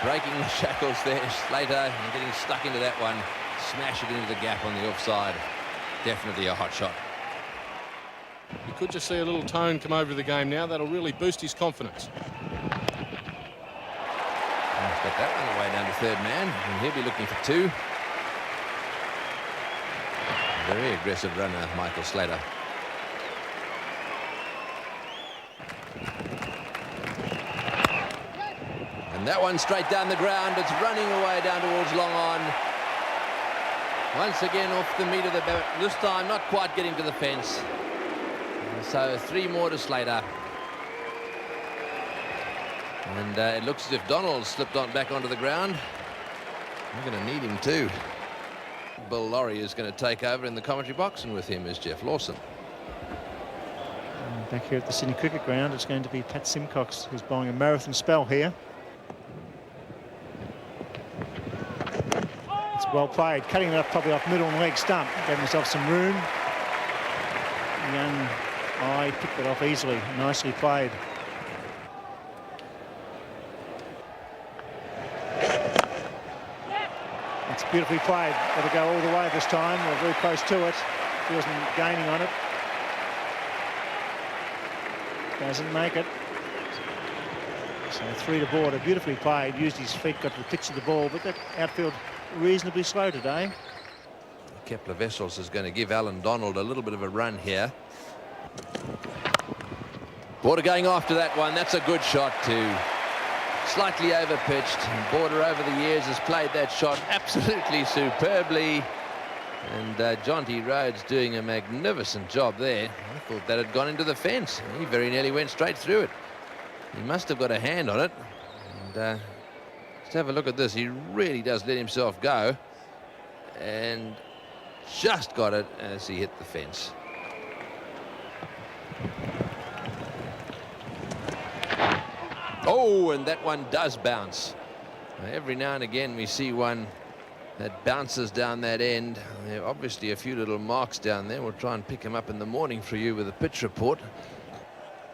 breaking the shackles there, Slater, and getting stuck into that one. Smash it into the gap on the offside. Definitely a hot shot. You could just see a little tone come over the game now. That'll really boost his confidence. He's got that one away down to third man, and he'll be looking for 2. Very aggressive runner, Michael Slater. And that one straight down the ground. It's running away down towards long on. Once again off the meat of the bat. This time not quite getting to the fence. So 3 more to Slater. And it looks as if Donald slipped back onto the ground. We're going to need him too. Bill Laurie is going to take over in the commentary box, and with him is Jeff Lawson. And back here at the Sydney Cricket Ground, it's going to be Pat Simcox, who's bowling a marathon spell here. It's well played, cutting it up probably off middle and leg stump. Gave himself some room. Young Eye picked it off easily. Nicely played. It's beautifully played. Got to go all the way this time. We're very close to it. He wasn't gaining on it. Doesn't make it. So 3 to Border. Beautifully played. Used his feet, got to the pitch of the ball, but that outfield reasonably slow today. Kepler Wessels is going to give Alan Donald a little bit of a run here. Border going after that one. That's a good shot too. Slightly overpitched. Border over the years has played that shot absolutely superbly. And Jonty Rhodes doing a magnificent job there. I thought that had gone into the fence. He very nearly went straight through it. He must have got a hand on it. And let's have a look at this. He really does let himself go. And just got it as he hit the fence. Oh, and that one does bounce. Every now and again we see one that bounces down that end. There are obviously a few little marks down there. We'll try and pick them up in the morning for you with a pitch report.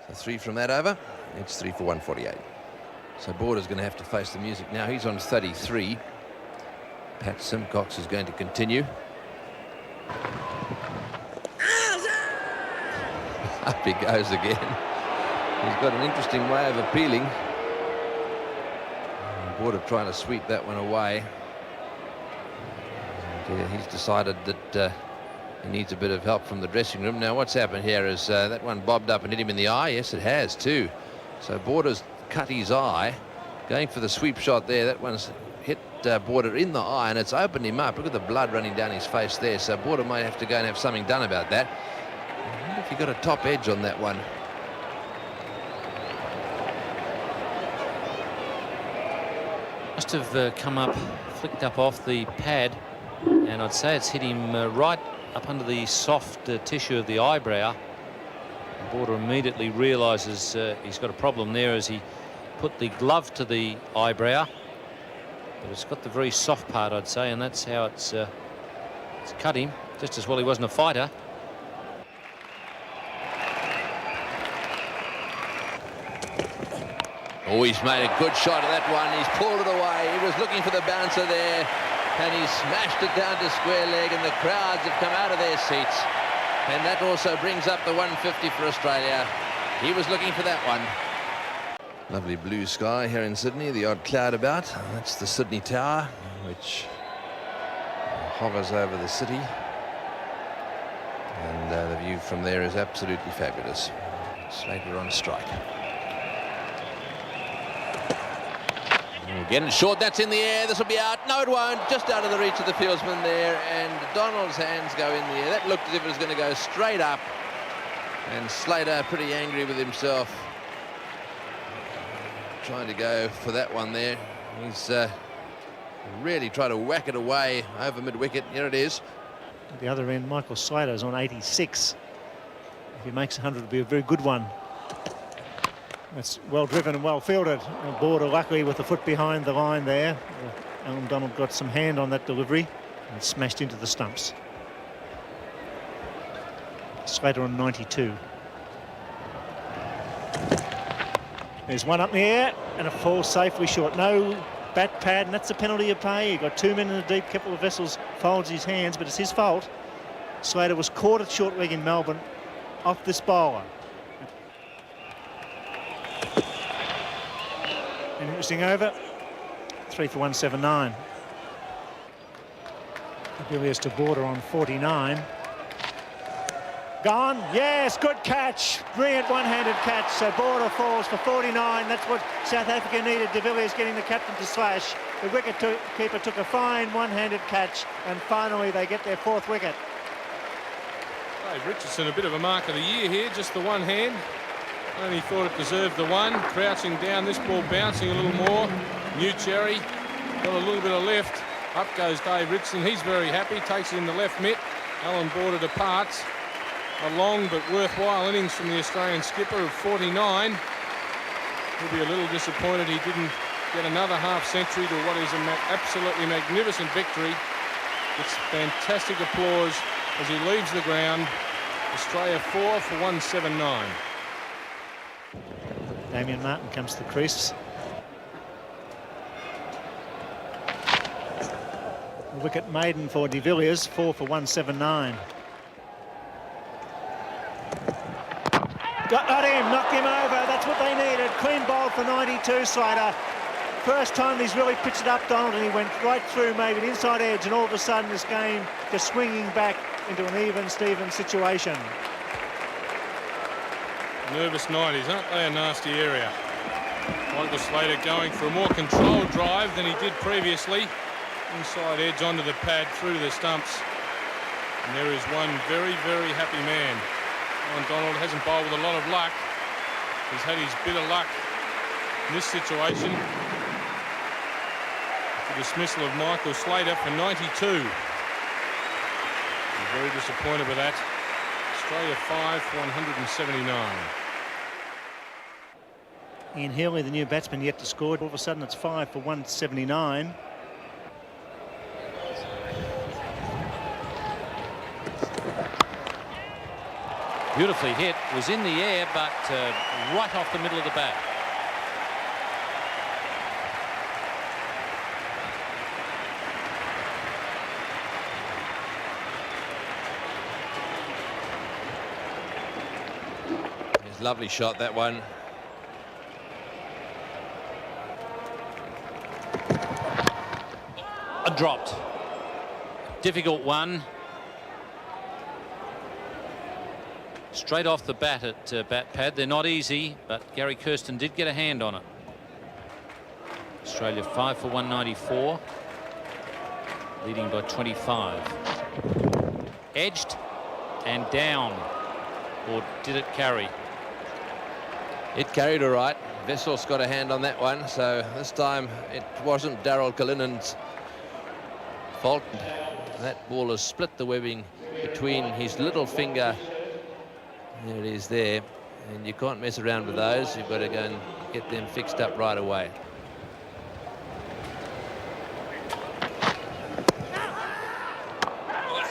So 3 from that over. It's 3 for 148. So Border's going to have to face the music now. He's on 33. Pat Simcox is going to continue. Up he goes again. He's got an interesting way of appealing. Border trying to sweep that one away. And, he's decided that he needs a bit of help from the dressing room. Now what's happened here is that one bobbed up and hit him in the eye. Yes, it has too. So Border's cut his eye. Going for the sweep shot there. That one's hit Border in the eye and it's opened him up. Look at the blood running down his face there. So Border might have to go and have something done about that. I wonder if he got a top edge on that one. Must have come up, flicked up off the pad, and I'd say it's hit him right up under the soft tissue of the eyebrow. Border immediately realises he's got a problem there as he put the glove to the eyebrow, but it's got the very soft part, I'd say, and that's how it's cut him. Just as well he wasn't a fighter. Oh, he's made a good shot at that one. He's pulled it away. He was looking for the bouncer there, and he smashed it down to square leg, and the crowds have come out of their seats. And that also brings up the 150 for Australia. He was looking for that one. Lovely blue sky here in Sydney, the odd cloud about. That's the Sydney Tower, which hovers over the city. And the view from there is absolutely fabulous. Slater on strike. Getting short, that's in the air, this will be out. No, it won't, just out of the reach of the fieldsman there, and Donald's hands go in the air. That looked as if it was going to go straight up, and Slater pretty angry with himself, trying to go for that one there. He's really tried to whack it away over mid-wicket. Here it is. At the other end, Michael Slater's on 86. If he makes 100, it'll be a very good one. That's well driven and well fielded. And Border luckily with the foot behind the line there. Alan Donald got some hand on that delivery and smashed into the stumps. Slater on 92. There's one up in the air and it falls safely short. No bat pad, and that's the penalty you pay. He got 2 men in the deep. Couple of Vessels folds his hands, but it's his fault. Slater was caught at short leg in Melbourne off this bowler. Interesting over. 3 for 179. De Villiers to Border on 49. Gone. Yes, good catch. Brilliant one-handed catch. So Border falls for 49. That's what South Africa needed. De Villiers getting the captain to slash. The wicket-keeper took a fine one-handed catch, and finally they get their 4th wicket. Dave Richardson, a bit of a mark of the year here, just the one hand. Only thought it deserved the one. Crouching down, this ball bouncing a little more. New Cherry got a little bit of lift. Up goes Dave Richardson. He's very happy. Takes it in the left mitt. Alan Border departs. A long but worthwhile innings from the Australian skipper of 49. He'll be a little disappointed he didn't get another half-century to what is an absolutely magnificent victory. It's fantastic applause as he leaves the ground. Australia 4 for 179. Damien Martin comes to the crease. Wicket maiden for De Villiers, 4 for 179. Got him, knocked him over. That's what they needed. Clean bowl for 92, Slater. First time he's really pitched it up, Donald, and he went right through maybe an inside edge, and all of a sudden this game just swinging back into an even-Steven situation. Nervous 90s, aren't they? A nasty area. Michael Slater going for a more controlled drive than he did previously. Inside edge onto the pad, through the stumps. And there is one very, very happy man. Alan Donald hasn't bowled with a lot of luck. He's had his bit of luck in this situation. The dismissal of Michael Slater for 92. He's very disappointed with that. Australia 5 for 179. Ian Healy, the new batsman, yet to score. All of a sudden it's 5 for 179. Beautifully hit, was in the air, but right off the middle of the bat. It's a lovely shot, that one. Dropped. Difficult one. Straight off the bat at bat pad. They're not easy, but Gary Kirsten did get a hand on it. Australia 5 for 194, leading by 25. Edged and down, or did it carry? It carried all right. Vessel's got a hand on that one, so this time it wasn't Daryl Kalinen's fault. That ball has split the webbing between his little finger. There it is there, and you can't mess around with those. You've got to go and get them fixed up right away.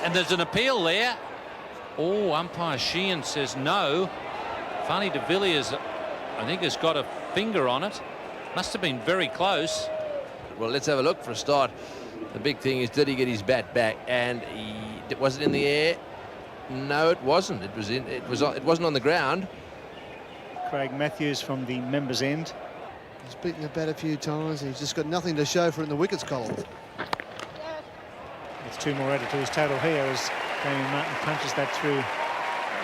And there's an appeal there. Oh, umpire Sheehan says no. Fani de Villiers, I think, has got a finger on it. Must have been very close. Well, let's have a look for a start. The big thing is, did he get his bat back? And was it in the air? No, it wasn't. It wasn't on the ground. Craig Matthews from the members' end. He's beaten the bat a few times. He's just got nothing to show for it in the wickets column. It's 2 more added to his total here as Damien Martyn punches that through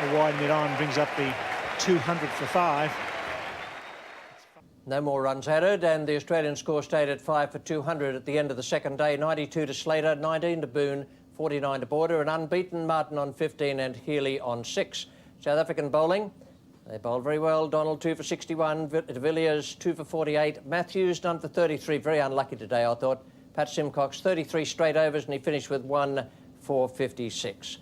a wide mid-on, brings up the 200 for 5. No more runs added, and the Australian score stayed at 5 for 200 at the end of the second day. 92 to Slater, 19 to Boone, 49 to Border, and unbeaten Martin on 15 and Healy on 6. South African bowling, they bowled very well. Donald 2 for 61, de Villiers 2 for 48, Matthews none for 33. Very unlucky today, I thought. Pat Simcox 33 straight overs, and he finished with 1 for 56.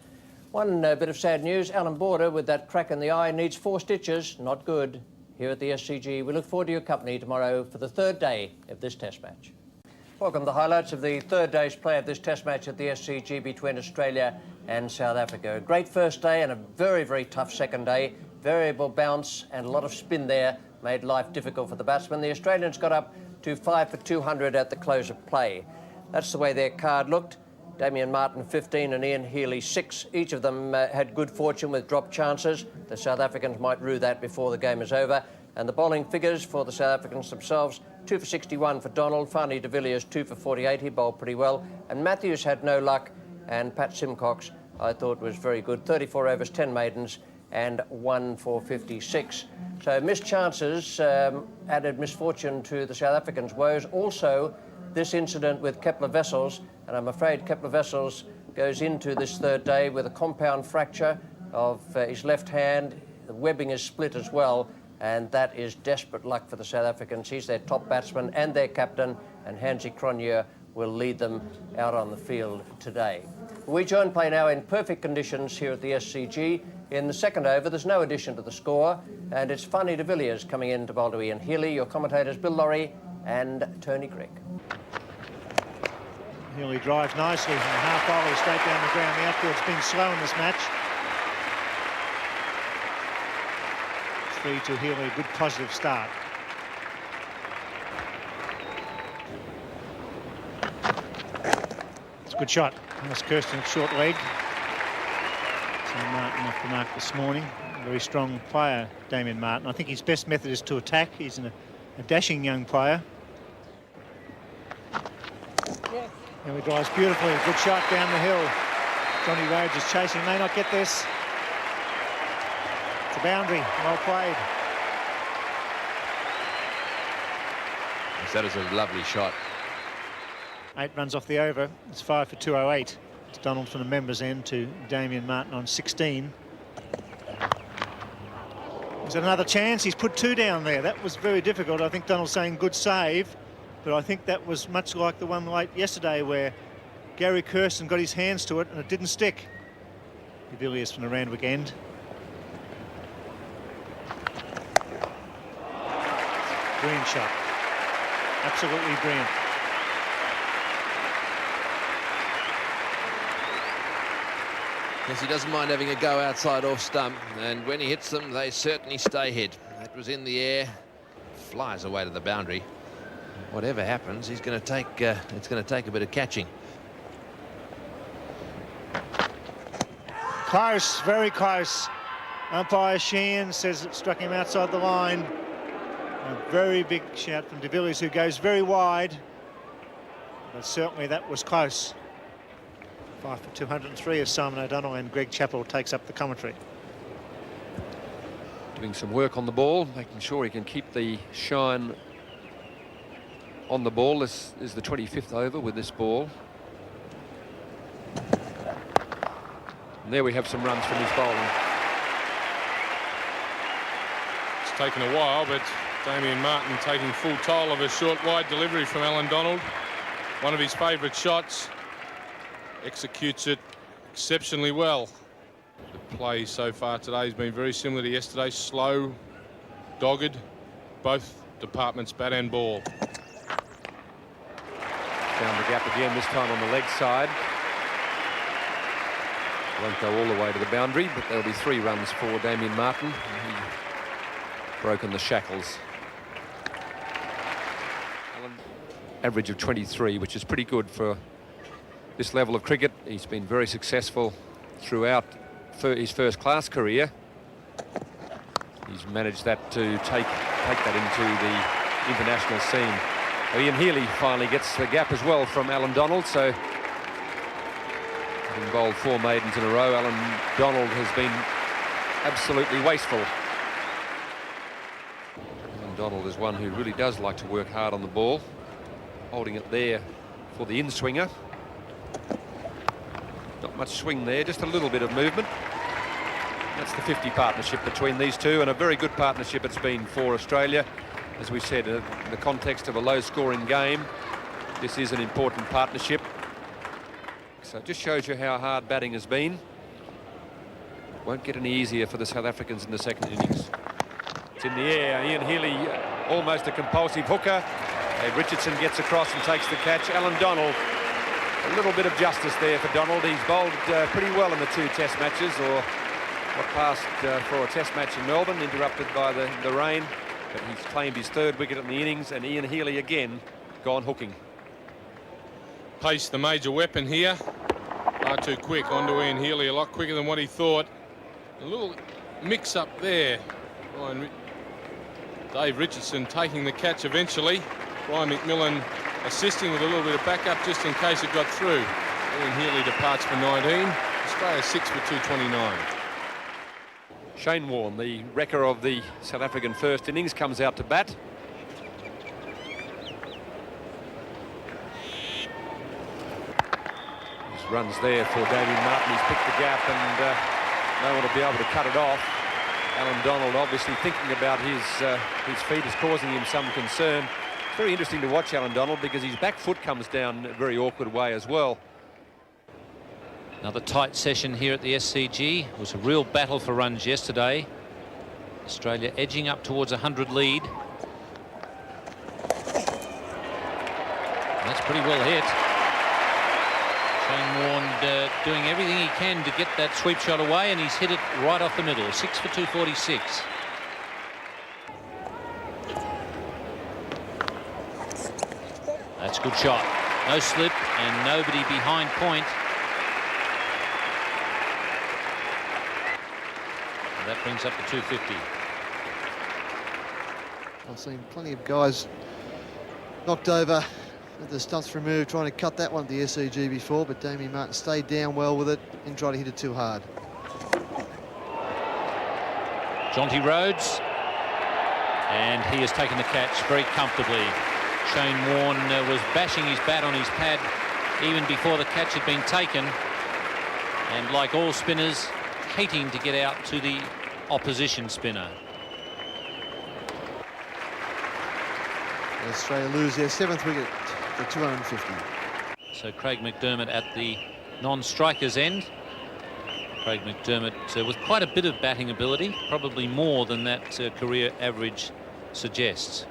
One bit of sad news, Alan Border with that crack in the eye needs 4 stitches. Not good. Here at the SCG, we look forward to your company tomorrow for the 3rd day of this Test match. Welcome to the highlights of the 3rd day's play of this Test match at the SCG between Australia and South Africa. A great first day and a very, very tough second day. Variable bounce and a lot of spin there made life difficult for the batsmen. The Australians got up to 5 for 200 at the close of play. That's the way their card looked. Damien Martyn 15 and Ian Healy 6. Each of them had good fortune with drop chances. The South Africans might rue that before the game is over. And the bowling figures for the South Africans themselves: 2 for 61 for Donald, Fani de Villiers 2 for 48. He bowled pretty well. And Matthews had no luck, and Pat Simcox I thought was very good. 34 overs, 10 maidens, and 1 for 56. So missed chances added misfortune to the South Africans' woes. Also, this incident with Kepler Wessels, and I'm afraid Kepler Wessels goes into this 3rd day with a compound fracture of his left hand. The webbing is split as well, and that is desperate luck for the South Africans. He's their top batsman and their captain, and Hansie Cronje will lead them out on the field today. We join play now in perfect conditions here at the SCG. In the second over, there's no addition to the score, and it's Fani de Villiers coming in to bowl to Ian Healy. Your commentators, Bill Laurie and Tony Greig. Healy drives nicely from the half volley straight down the ground. The outfield's been slow in this match. 3 to Healy, a good positive start. It's a good shot. That's Kirsten at short leg. So Martin off the mark this morning. A very strong player, Damien Martyn. I think his best method is to attack. He's a dashing young player. And he drives beautifully. A good shot down the hill. Johnny Rhodes is chasing. May not get this. It's a boundary. Well played. Yes, that is a lovely shot. 8 runs off the over. It's 5 for 208. It's Donald from the members' end to Damien Martyn on 16. Is that another chance? He's put 2 down there. That was very difficult. I think Donald's saying good save. But I think that was much like the one late yesterday where Gary Kirsten got his hands to it and it didn't stick. De Villiers from the Randwick end. Brilliant shot. Absolutely brilliant. Yes, he doesn't mind having a go outside off stump, and when he hits them, they certainly stay hit. That was in the air, flies away to the boundary. Whatever happens, he's going to take. It's going to take a bit of catching. Close, very close. Umpire Sheehan says it struck him outside the line. A very big shout from de Villiers, who goes very wide. But certainly that was close. 5 for 203 as Simon O'Donnell and Greg Chappell takes up the commentary. Doing some work on the ball, making sure he can keep the shine on the ball. This is the 25th over with this ball. And there we have some runs from his bowling. It's taken a while, but Damien Martyn taking full toll of a short wide delivery from Alan Donald. One of his favourite shots. Executes it exceptionally well. The play so far today has been very similar to yesterday. Slow, dogged, both departments, bat and ball. Found the gap again, this time on the leg side. Won't go all the way to the boundary, but there'll be 3 runs for Damien Martyn. He's broken the shackles. average of 23, which is pretty good for this level of cricket. He's been very successful throughout his first-class career. He's managed that to take that into the international scene. Ian Healy finally gets the gap as well from Alan Donald, so having bowled 4 maidens in a row, Alan Donald has been absolutely wasteful. Alan Donald is one who really does like to work hard on the ball, holding it there for the in-swinger. Not much swing there, just a little bit of movement. That's the 50 partnership between these two, and a very good partnership it's been for Australia. As we said, in the context of a low-scoring game, this is an important partnership. So it just shows you how hard batting has been. Won't get any easier for the South Africans in the second innings. It's in the air. Ian Healy, almost a compulsive hooker. Richardson gets across and takes the catch. Alan Donald, a little bit of justice there for Donald. He's bowled pretty well in the 2 test matches, or what passed for a test match in Melbourne, interrupted by the rain. But he's claimed his 3rd wicket in the innings, and Ian Healy again gone hooking. Pace, the major weapon here. Far too quick onto Ian Healy, a lot quicker than what he thought. A little mix-up there. Dave Richardson taking the catch eventually. Brian McMillan assisting with a little bit of backup just in case it got through. Ian Healy departs for 19. Australia 6 for 229. Shane Warne, the wrecker of the South African first innings, comes out to bat. His runs there for Damien Martin. He's picked the gap and no one will be able to cut it off. Alan Donald obviously thinking about his feet is causing him some concern. It's very interesting to watch Alan Donald because his back foot comes down a very awkward way as well. Another tight session here at the SCG. It was a real battle for runs yesterday. Australia edging up towards a 100 lead. That's pretty well hit. Shane Warne doing everything he can to get that sweep shot away, and he's hit it right off the middle. 6 for 246. That's a good shot. No slip and nobody behind point. That brings up to 250. I've seen plenty of guys knocked over with the stumps removed trying to cut that one at the SCG before, but Damien Martin stayed down well with it, didn't try to hit it too hard. Jonty Rhodes, and he has taken the catch very comfortably. Shane Warne was bashing his bat on his pad even before the catch had been taken, and like all spinners, hating to get out to the opposition spinner. Australia lose their 7th wicket for 250. So Craig McDermott at the non-strikers end. Craig McDermott with quite a bit of batting ability, probably more than that career average suggests.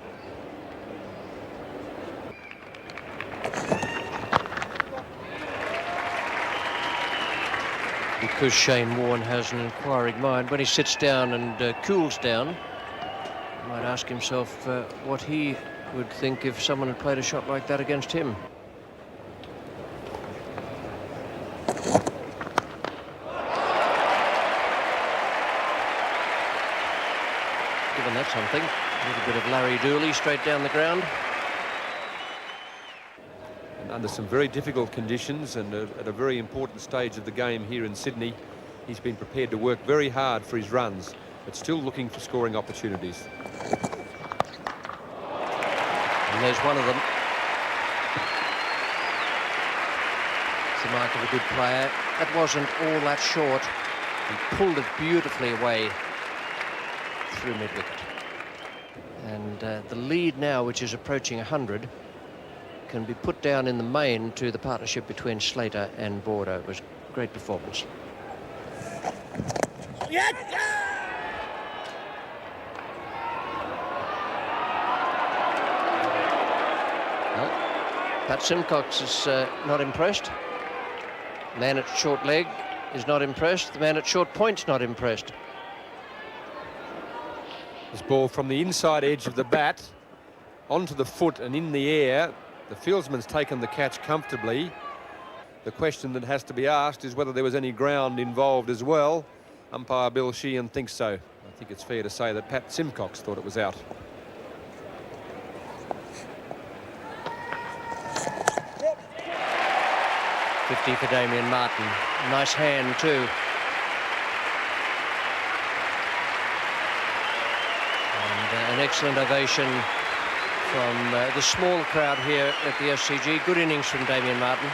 Because Shane Warne has an inquiring mind, when he sits down and cools down, he might ask himself what he would think if someone had played a shot like that against him. Given that something, a little bit of Larry Dooley straight down the ground. And under some very difficult conditions and at a very important stage of the game here in Sydney, he's been prepared to work very hard for his runs, but still looking for scoring opportunities. And there's one of them. It's the mark of a good player. That wasn't all that short. He pulled it beautifully away through mid-wicket. And the lead now, which is approaching 100, can be put down in the main to the partnership between Slater and Border. It was a great performance. Well, Pat Simcox is not impressed. The man at short leg is not impressed. The man at short point's not impressed. This ball from the inside edge of the bat onto the foot and in the air. The fieldsman's taken the catch comfortably. The question that has to be asked is whether there was any ground involved as well. Umpire Bill Sheehan thinks so. I think it's fair to say that Pat Simcox thought it was out. .50 for Damien Martin. Nice hand too. And an excellent ovation from the small crowd here at the SCG. Good innings from Damien Martin.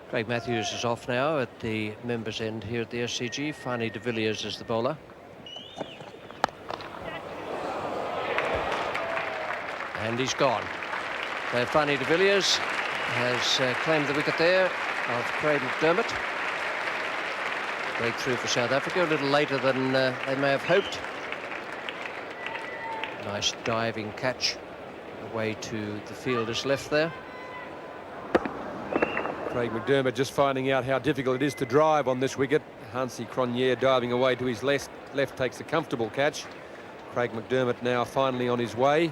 Craig Matthews is off now at the members' end here at the SCG. Fani de Villiers is the bowler. And he's gone. So Fani de Villiers has claimed the wicket there of Craig McDermott. Breakthrough for South Africa, a little later than they may have hoped. Nice diving catch away to the fielder's left there. Craig McDermott just finding out how difficult it is to drive on this wicket. Hansi Cronje diving away to his left takes a comfortable catch. Craig McDermott now finally on his way,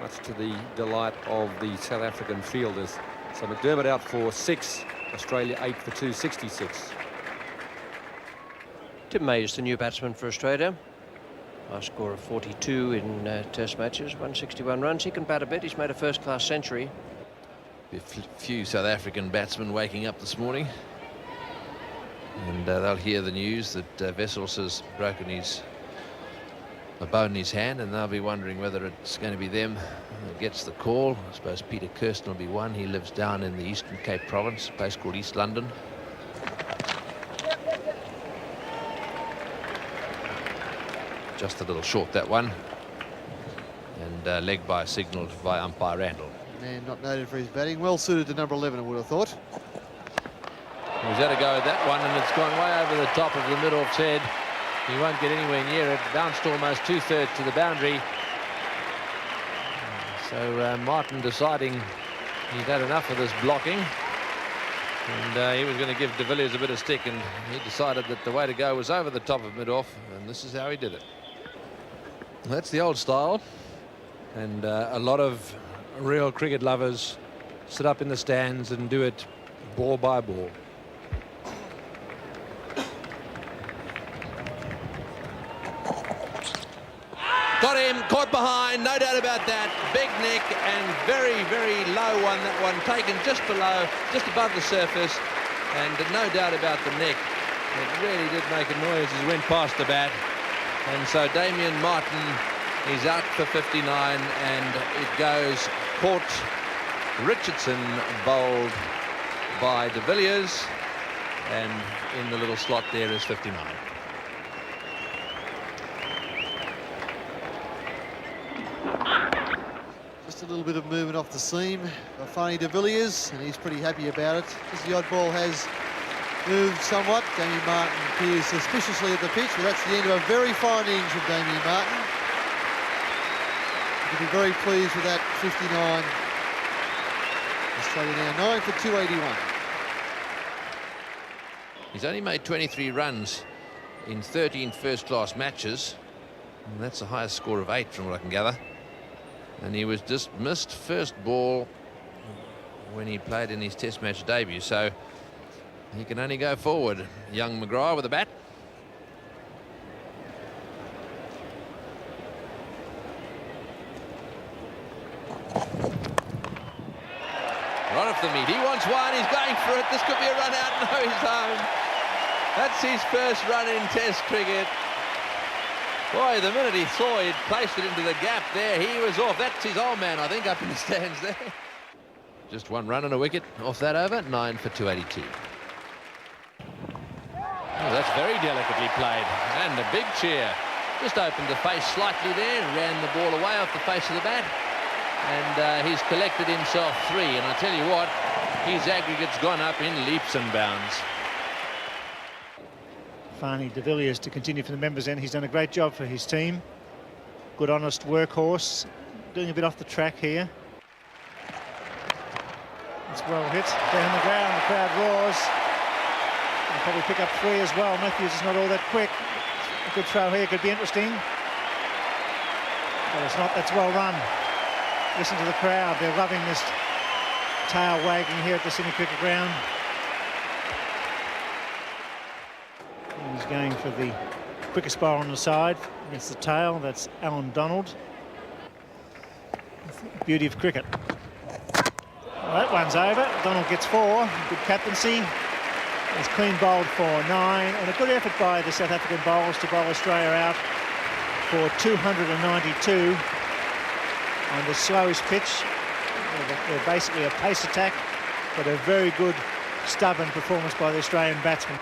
much to the delight of the South African fielders. So McDermott out for 6, Australia 8 for 266. Tim May's the new batsman for Australia. Last score of 42 in test matches, 161 runs. He can bat a bit. He's made a first-class century. A few South African batsmen waking up this morning, and they'll hear the news that Wessels has broken a bone in his hand, and they'll be wondering whether it's going to be them that gets the call. I suppose Peter Kirsten will be one. He lives down in the Eastern Cape Province, a place called East London. Just a little short, that one, and leg by signalled by umpire Randall. Man not noted for his batting, well suited to number 11, I would have thought. He's had a go at that one, and it's gone way over the top of the mid-off's head. He won't get anywhere near it. Bounced almost 2/3 to the boundary. So Martin deciding he'd had enough of this blocking, and he was going to give de Villiers a bit of stick, and he decided that the way to go was over the top of mid-off, and this is how he did it. That's the old style, and a lot of real cricket lovers sit up in the stands and do it ball by ball. Got him, caught behind, no doubt about that. Big neck and very, very low one, that one taken just below, just above the surface, and no doubt about the neck. It really did make a noise as he went past the bat. And so Damien Martin is out for 59, and it goes caught. Richardson bowled by de Villiers, and in the little slot there is 59. Just a little bit of movement off the seam by Fani de Villiers, and he's pretty happy about it. As the odd ball has moved somewhat, Damien Martin appears suspiciously at the pitch, but that's the end of a very fine innings from Damien Martin. You can be very pleased with that 59. Australia now 9 for 281. He's only made 23 runs in 13 first-class matches, and that's the highest score of 8 from what I can gather. And he was dismissed first ball when he played in his test match debut, so he can only go forward. Young McGrath with a bat. Right off the meat, he wants one, he's going for it, this could be a run out, no, he's home. That's his first run in test cricket. Boy, the minute he saw he'd placed it into the gap there, he was off. That's his old man, I think, up in the stands there. Just one run and a wicket off that over, 9 for 282. Oh, that's very delicately played, and a big cheer. Just opened the face slightly there, ran the ball away off the face of the bat, and he's collected himself 3, and I tell you what, his aggregate's gone up in leaps and bounds. Fani de Villiers to continue for the members' end. He's done a great job for his team. Good, honest workhorse. Doing a bit off the track here. It's well hit. Down the ground, the crowd roars. He'll probably pick up 3 as well. Matthews is not all that quick. A good throw here could be interesting. But it's not. That's well run. Listen to the crowd. They're loving this tail wagging here at the Sydney Cricket Ground. He's going for the quickest bowler on the side against the tail. That's Alan Donald. Beauty of cricket. Well, that one's over. Donald gets 4. Good captaincy. He's clean bowled for 9. And a good effort by the South African bowlers to bowl Australia out for 292 on the slowest pitch. They're basically a pace attack, but a very good stubborn performance by the Australian batsmen.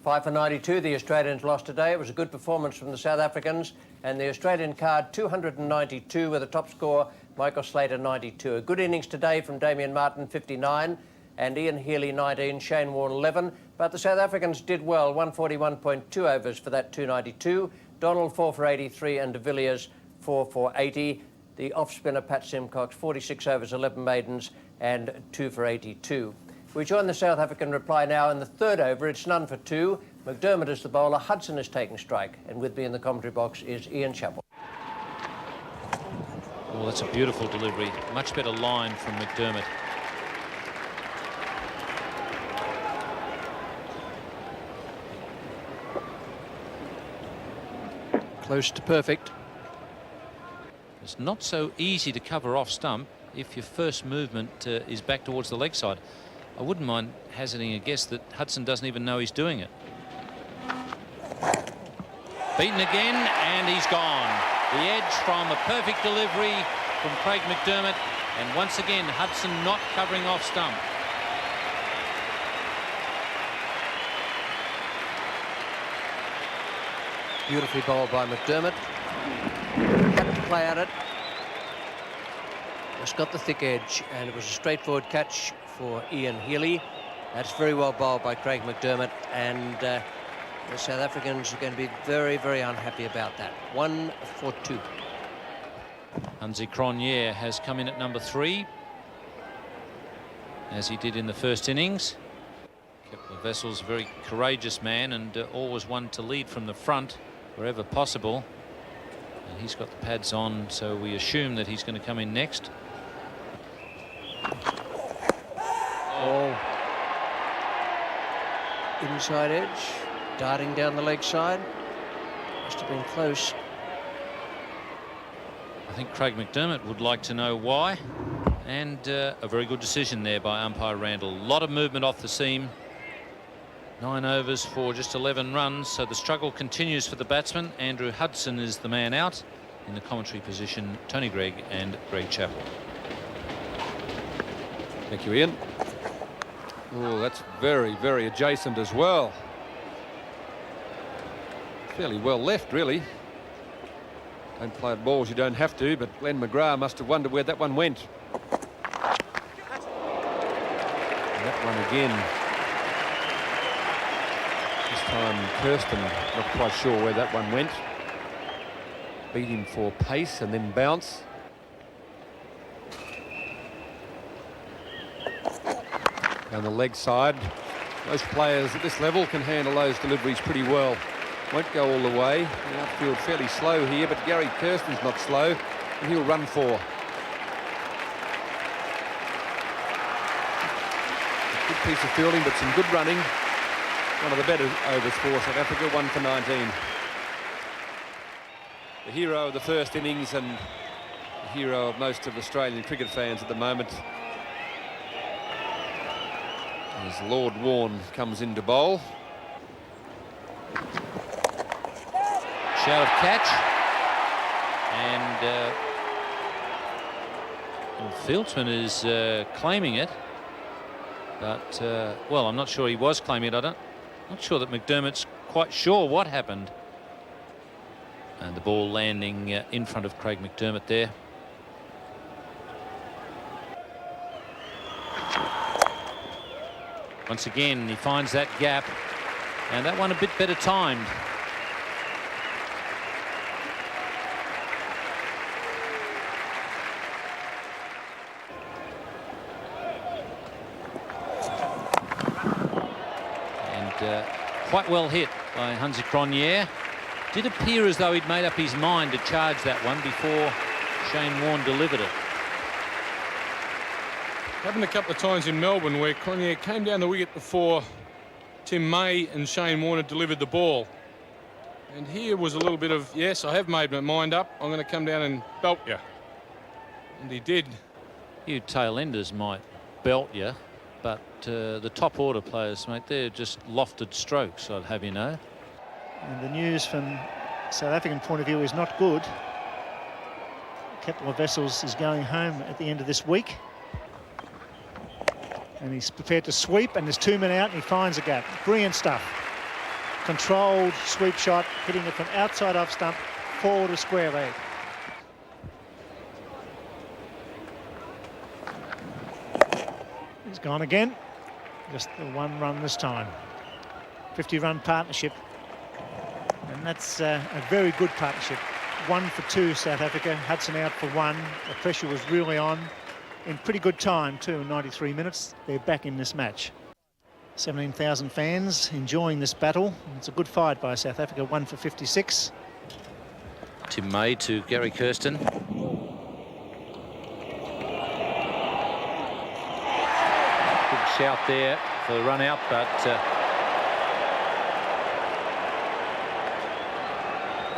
5 for 92, the Australians lost today. It was a good performance from the South Africans, and the Australian card 292 with a top score, Michael Slater 92. A good innings today from Damien Martyn 59 and Ian Healy 19, Shane Warne 11, but the South Africans did well, 141.2 overs for that 292. Donald 4 for 83 and de Villiers 4 for 80. The off-spinner Pat Simcox 46 overs, 11 maidens and 2 for 82. We join the South African reply now in the third over. It's none for 2. McDermott is the bowler. Hudson is taking strike. And with me in the commentary box is Ian Chappell. Well, that's a beautiful delivery. Much better line from McDermott. Close to perfect. It's not so easy to cover off stump if your first movement is back towards the leg side. I wouldn't mind hazarding a guess that Hudson doesn't even know he's doing it. Beaten again, and he's gone. The edge from a perfect delivery from Craig McDermott, and once again Hudson not covering off stump. Beautifully bowled by McDermott. Had to play at it. Just got the thick edge, and it was a straightforward catch for Ian Healy. That's very well bowled by Craig McDermott, and the South Africans are going to be very, very unhappy about that. 1 for 2. Hansi Cronje has come in at number 3, as he did in the first innings. Kepler Wessel's a very courageous man, and always one to lead from the front wherever possible. And he's got the pads on, so we assume that he's going to come in next. Oh. Inside edge, darting down the leg side. Must have been close. I think Craig McDermott would like to know why, and a very good decision there by umpire Randall. A lot of movement off the seam. 9 overs for just 11 runs, so the struggle continues for the batsman. Andrew Hudson is the man out. In the commentary position, Tony Greig and Greg Chappell. Thank you, Ian. Oh, that's very, very adjacent as well. Fairly well left, really. Don't play at balls you don't have to, but Glenn McGrath must have wondered where that one went. And that one again. This time Kirsten not quite sure where that one went. Beat him for pace and then bounce. Down the leg side. Most players at this level can handle those deliveries pretty well. Won't go all the way. The outfield fairly slow here, but Gary Kirsten's not slow, and he'll run 4. Good piece of fielding, but some good running. One of the better overs for South Africa, 1 for 19. The hero of the first innings and the hero of most of Australian cricket fans at the moment. As Lord Warne comes in to bowl. Shout of catch, and Fieldsman is claiming it, but well, I'm not sure he was claiming it. Not sure that McDermott's quite sure what happened. And the ball landing in front of Craig McDermott there. Once again, he finds that gap, and that one a bit better timed. And quite well hit by Hansi Cronje. Did appear as though he'd made up his mind to charge that one before Shane Warne delivered it. Happened a couple of times in Melbourne where Cronje came down the wicket before Tim May and Shane Warne had delivered the ball. And here was a little bit of, yes, I have made my mind up. I'm going to come down and belt you. And he did. You tail enders might belt you, but the top order players, mate, they're just lofted strokes, I'd have you know. And the news from South African point of view is not good. Captain of Wessels is going home at the end of this week. And he's prepared to sweep, and there's 2 men out, and he finds a gap. Brilliant stuff. Controlled sweep shot, hitting it from outside off stump, forward of square leg. He's gone again. Just the 1 run this time. 50-run partnership. And that's a very good partnership. 1 for 2 South Africa. Hudson out for 1. The pressure was really on. In pretty good time too, 93 minutes. They're back in this match. 17,000 fans enjoying this battle. It's a good fight by South Africa, 1 for 56. Tim May to Gary Kirsten. Good shout there for the run out, but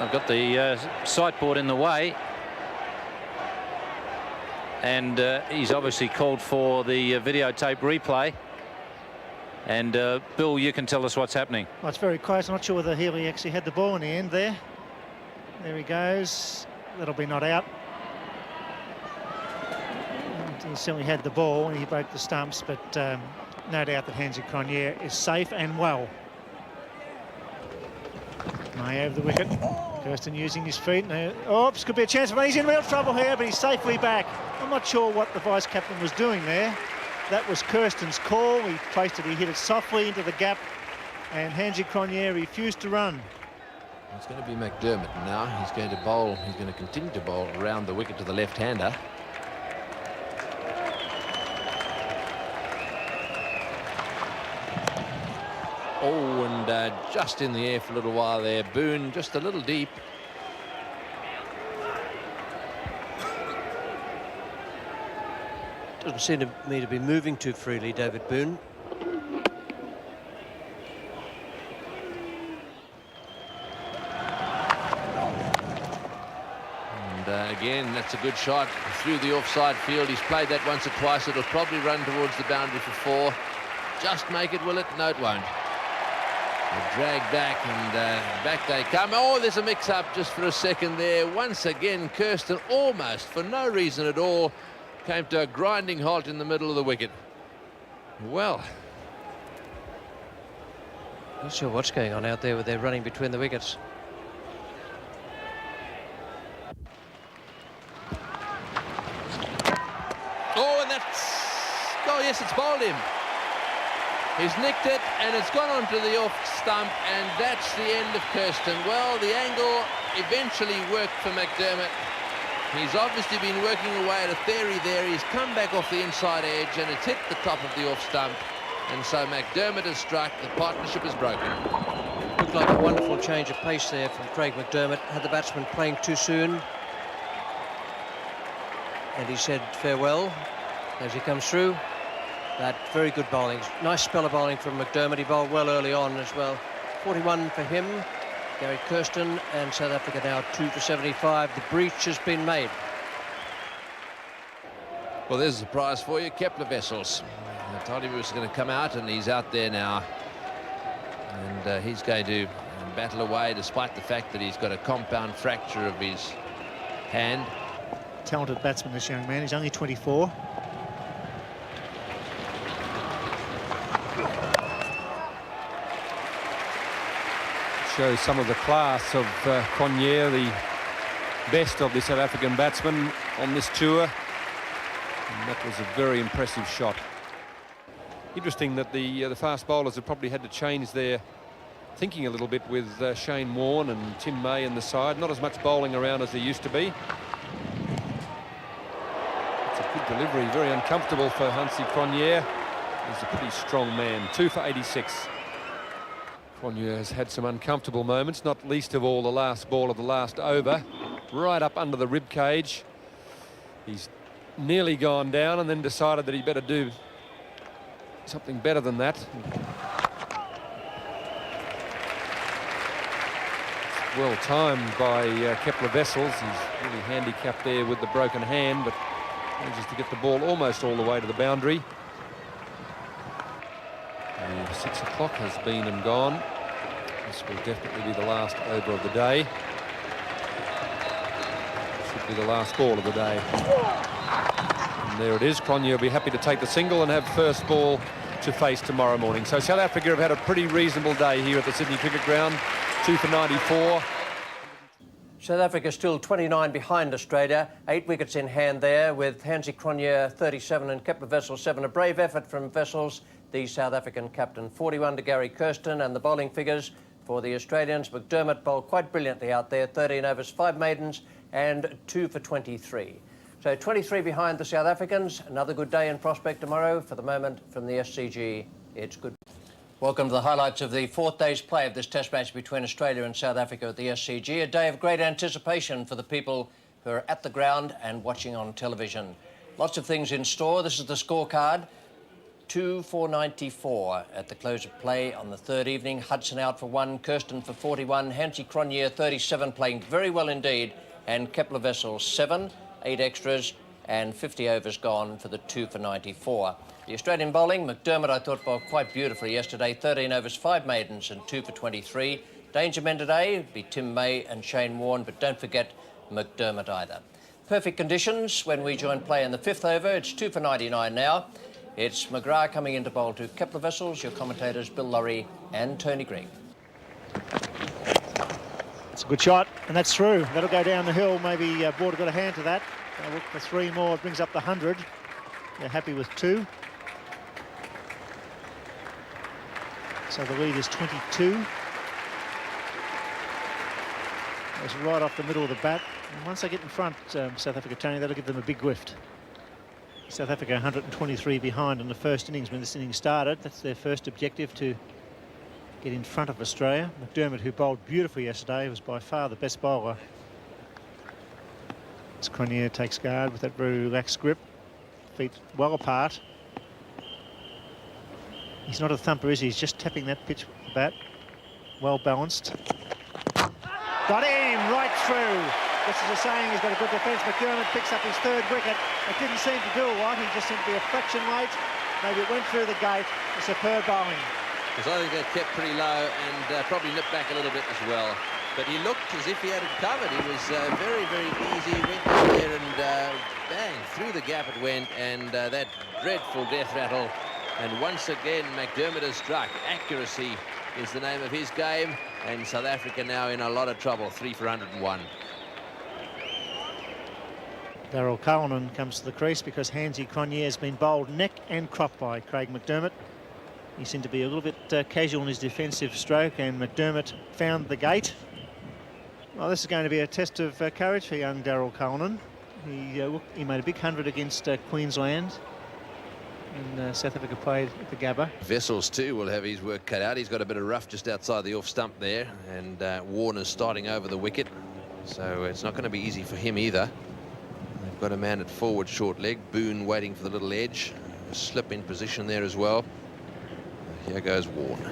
I've got the sideboard in the way. And he's obviously called for the videotape replay. And Bill, you can tell us what's happening. Well, it's very close. I'm not sure whether Healy actually had the ball in the end there. There he goes. That'll be not out. And he certainly had the ball and he broke the stumps, but no doubt that Hansie Cronje is safe and well. May over the wicket. Kirsten using his feet. Oops, could be a chance for him. He's in real trouble here, but he's safely back. I'm not sure what the vice-captain was doing there. That was Kirsten's call. He placed it, he hit it softly into the gap, and Hansie Cronje refused to run. It's going to be McDermott now. He's going to bowl. He's going to continue to bowl around the wicket to the left-hander. Oh, and just in the air for a little while there. Boone just a little deep. Doesn't seem to me to be moving too freely, David Boone. And again, that's a good shot through the offside field. He's played that once or twice. It'll probably run towards the boundary for 4. Just make it, will it? No, it won't. They drag back, and back they come. Oh, there's a mix-up just for a second there. Once again, Kirsten almost, for no reason at all, came to a grinding halt in the middle of the wicket. Well, Not sure what's going on out there with their running between the wickets. oh, and that's... oh, yes, it's bowled him. He's nicked it, and it's gone onto the off stump, and that's the end of Kirsten. Well, the angle eventually worked for McDermott. He's obviously been working away at a theory there. He's come back off the inside edge, and it's hit the top of the off stump. And so McDermott has struck. The partnership is broken. Looked like a wonderful change of pace there from Craig McDermott. Had the batsman playing too soon. And he said farewell as he comes through. That very good bowling. Nice spell of bowling from McDermott. He bowled well early on as well. 41 for him. Gary Kirsten, and South Africa now 2 for 75. The breach has been made. Well, there's a surprise for you. Kepler Wessels. I told him he was going to come out, and he's out there now. And he's going to battle away despite the fact that he's got a compound fracture of his hand. Talented batsman, this young man. He's only 24. Shows some of the class of Cronje, the best of the South African batsmen on this tour. And that was a very impressive shot. Interesting that the fast bowlers have probably had to change their thinking a little bit with Shane Warne and Tim May in the side. Not as much bowling around as there used to be. It's a good delivery, very uncomfortable for Hansie Cronje. He's a pretty strong man. 2 for 86. Cronje has had some uncomfortable moments, not least of all the last ball of the last over, right up under the rib cage. He's nearly gone down and then decided that he better do something better than that. Well timed by Kepler Wessels. He's really handicapped there with the broken hand, but manages to get the ball almost all the way to the boundary. And 6 o'clock has been and gone. This will definitely be the last over of the day. Should be the last ball of the day. And there it is. Cronje will be happy to take the single and have first ball to face tomorrow morning. So South Africa have had a pretty reasonable day here at the Sydney Cricket Ground. 2 for 94. South Africa still 29 behind Australia, 8 wickets in hand there, with Hansie Cronje 37 and Kepler Wessels 7. A brave effort from Wessels, the South African captain. 41 to Gary Kirsten, and the bowling figures for the Australians. McDermott bowled quite brilliantly out there, 13 overs, 5 maidens and 2 for 23. So 23 behind the South Africans. Another good day in prospect tomorrow. For the moment, from the SCG, it's good. Welcome to the highlights of the 4th day's play of this test match between Australia and South Africa at the SCG. A day of great anticipation for the people who are at the ground and watching on television. Lots of things in store. This is the scorecard. 2 for 94 at the close of play on the 3rd evening. Hudson out for 1, Kirsten for 41, Hansie Cronje 37, playing very well indeed, and Kepler Wessels 7, 8 extras and 50 overs gone for the 2 for 94. The Australian bowling, McDermott I thought bowled quite beautifully yesterday, 13 overs, 5 maidens and 2 for 23. Danger men today would be Tim May and Shane Warne, but don't forget McDermott either. Perfect conditions when we join play in the 5th over. It's 2 for 99 now. It's McGrath coming into bowl to Kepler Wessels, your commentators Bill Laurie and Tony Greig. It's a good shot, and that's through. That'll go down the hill. Maybe Border got a hand to that. They'll look for 3 more. It brings up the 100. They're happy with 2. So the lead is 22. It's right off the middle of the bat. And once they get in front, South Africa, Tony, that'll give them a big whiff. South Africa 123 behind in the first innings when this innings started. That's their first objective, to get in front of Australia. McDermott, who bowled beautifully yesterday, was by far the best bowler. As Cronje takes guard with that very relaxed grip, feet well apart. He's not a thumper, is he? He's just tapping that pitch with the bat. Well balanced. Got him right through. This is a saying, he's got a good defence. McDermott picks up his 3rd wicket. It didn't seem to do a lot. He just seemed to be a fraction late. Maybe it went through the gate. A superb bowling. Because I think they kept pretty low and probably nipped back a little bit as well. But he looked as if he had it covered. He was very, very easy. Went down there and bang, through the gap it went. And that dreadful death rattle. And once again, McDermott has struck. Accuracy is the name of his game. And South Africa now in a lot of trouble. 3 for 101. Darryl Cullinan comes to the crease because Hansie Cronje has been bowled neck and crop by Craig McDermott. He seemed to be a little bit casual in his defensive stroke, and McDermott found the gate. Well, this is going to be a test of courage for young Darryl Cullinan. He made a big 100 against Queensland, and South Africa played at the Gabba. Wessels too will have his work cut out. He's got a bit of rough just outside the off stump there, and Warner's starting over the wicket, so it's not going to be easy for him either. They've got a man at forward short leg, Boone waiting for the little edge, a slip in position there as well. Here goes Warne.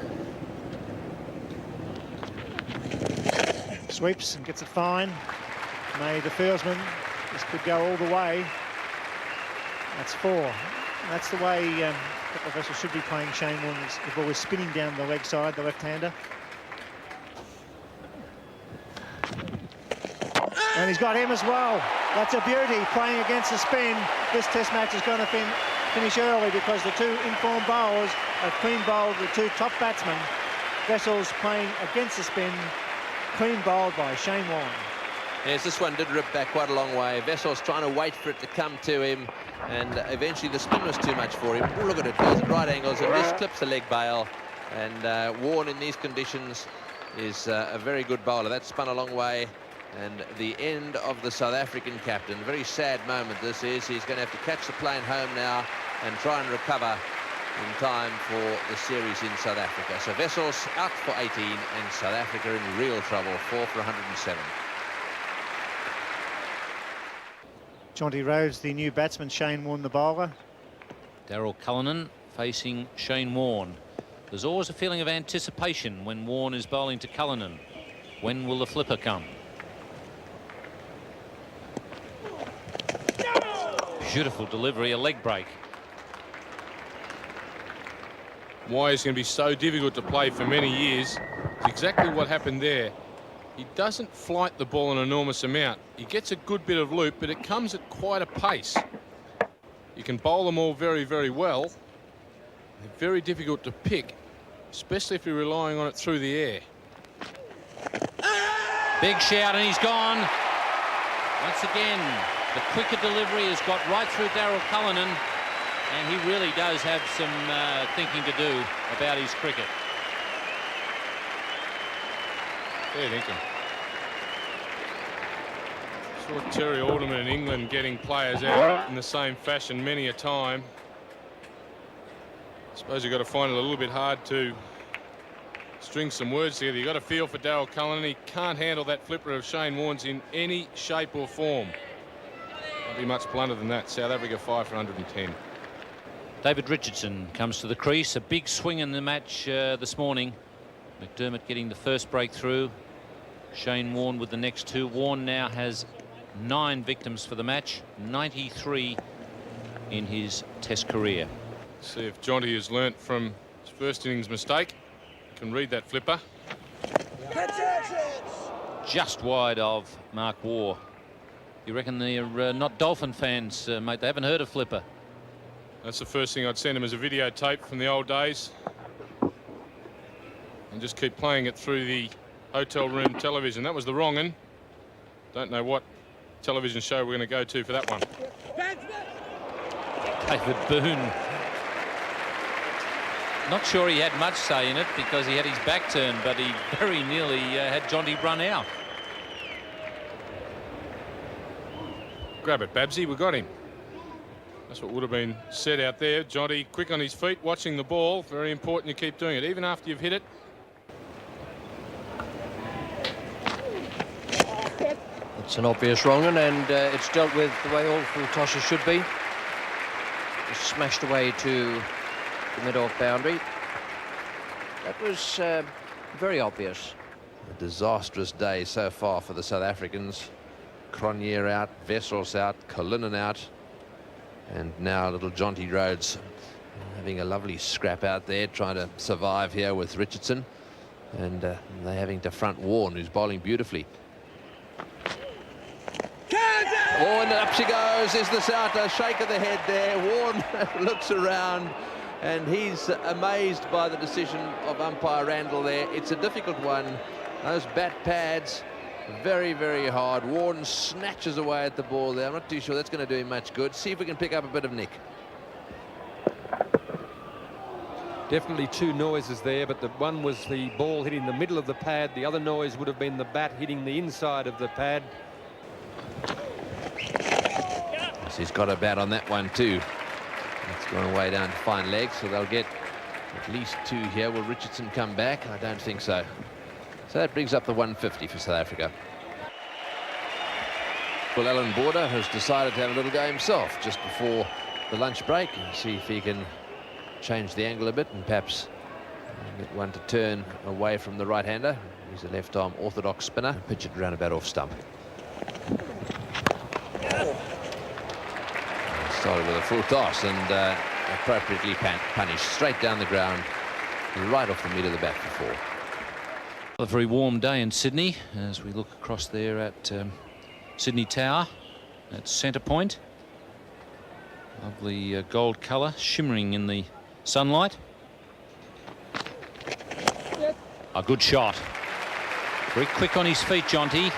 Sweeps and gets it fine. May the fieldsman. This could go all the way. That's 4. That's the way Kepler Wessels should be playing Shane Warne. The ball is spinning down the leg side, the left-hander. And he's got him as well. That's a beauty, playing against the spin. This test match is going to finish early because the 2 informed bowlers have clean bowled the 2 top batsmen. Wessels playing against the spin, clean bowled by Shane Warne. Yes, this one did rip back quite a long way. Wessels trying to wait for it to come to him, and eventually the spin was too much for him. Oh, look at it, goes at right angles and just clips the leg bail. And Warne in these conditions is a very good bowler. That spun a long way. And the end of the South African captain. A very sad moment this is. He's going to have to catch the plane home now and try and recover in time for the series in South Africa. So Wessels out for 18 and South Africa in real trouble, 4 for 107. Jonty Rhodes, the new batsman, Shane Warne, the bowler. Daryl Cullinan facing Shane Warne. There's always a feeling of anticipation when Warne is bowling to Cullinan. When will the flipper come? Beautiful delivery, a leg break. Why it's going to be so difficult to play for many years is exactly what happened there. He doesn't flight the ball an enormous amount. He gets a good bit of loop, but it comes at quite a pace. You can bowl them all very, very well. They're very difficult to pick, especially if you're relying on it through the air. Big shout, and he's gone. Once again, the quicker delivery has got right through Daryl Cullinan, and he really does have some thinking to do about his cricket. Fair thinking. Saw Terry Alderman in England getting players out in the same fashion many a time. I suppose you've got to find it a little bit hard to string some words together. You've got to feel for Daryl Cullinan. He can't handle that flipper of Shane Warne's in any shape or form. Won't be much blunter than that. South Africa 5 for 110. David Richardson comes to the crease. A big swing in the match this morning. McDermott getting the first breakthrough. Shane Warne with the next two. Warne now has 9 victims for the match, 93 in his Test career. See if Jonty has learnt from his first innings mistake. Can read that flipper. Just wide of Mark Waugh. You reckon they're not Dolphin fans, mate? They haven't heard of flipper. That's the first thing I'd send him as a videotape from the old days. And just keep playing it through the hotel room television. That was the wrong one. Don't know what television show we're going to go to for that one. David Boone. Not sure he had much say in it because he had his back turned, but he very nearly had Jonty run out. Grab it, Babsy. We got him. That's what would have been said out there. Jonty quick on his feet, watching the ball. Very important you keep doing it, even after you've hit it. It's an obvious wrong one, and it's dealt with the way all full tosses should be. Just smashed away to the mid-off boundary. That was very obvious. A disastrous day so far for the South Africans. Cronje out, Wessels out, Cullinan out, and now little Jonty Rhodes having a lovely scrap out there, trying to survive here with Richardson, and they're having to front Warne, who's bowling beautifully. Oh, and up she goes. Is this out? A shake of the head there. Warne looks around, and he's amazed by the decision of umpire Randall there. It's a difficult one. Those bat pads, very, very hard. Warne snatches away at the ball there. I'm not too sure that's going to do him much good. See if we can pick up a bit of nick. Definitely two noises there, but the one was the ball hitting the middle of the pad. The other noise would have been the bat hitting the inside of the pad. So he's got a bat on that one too. It's gone way down to fine leg, so they'll get at least 2 here. Will Richardson come back? I don't think so. So that brings up the 150 for South Africa. Well, Alan Border has decided to have a little go himself just before the lunch break and see if he can change the angle a bit and perhaps get one to turn away from the right-hander. He's a left-arm orthodox spinner. Pitch it round about off stump. Started with a full toss and appropriately punished straight down the ground, right off the mid of the bat for 4. A very warm day in Sydney as we look across there at Sydney Tower at Centre Point. Lovely gold colour shimmering in the sunlight. A good shot. Very quick on his feet, Jonty.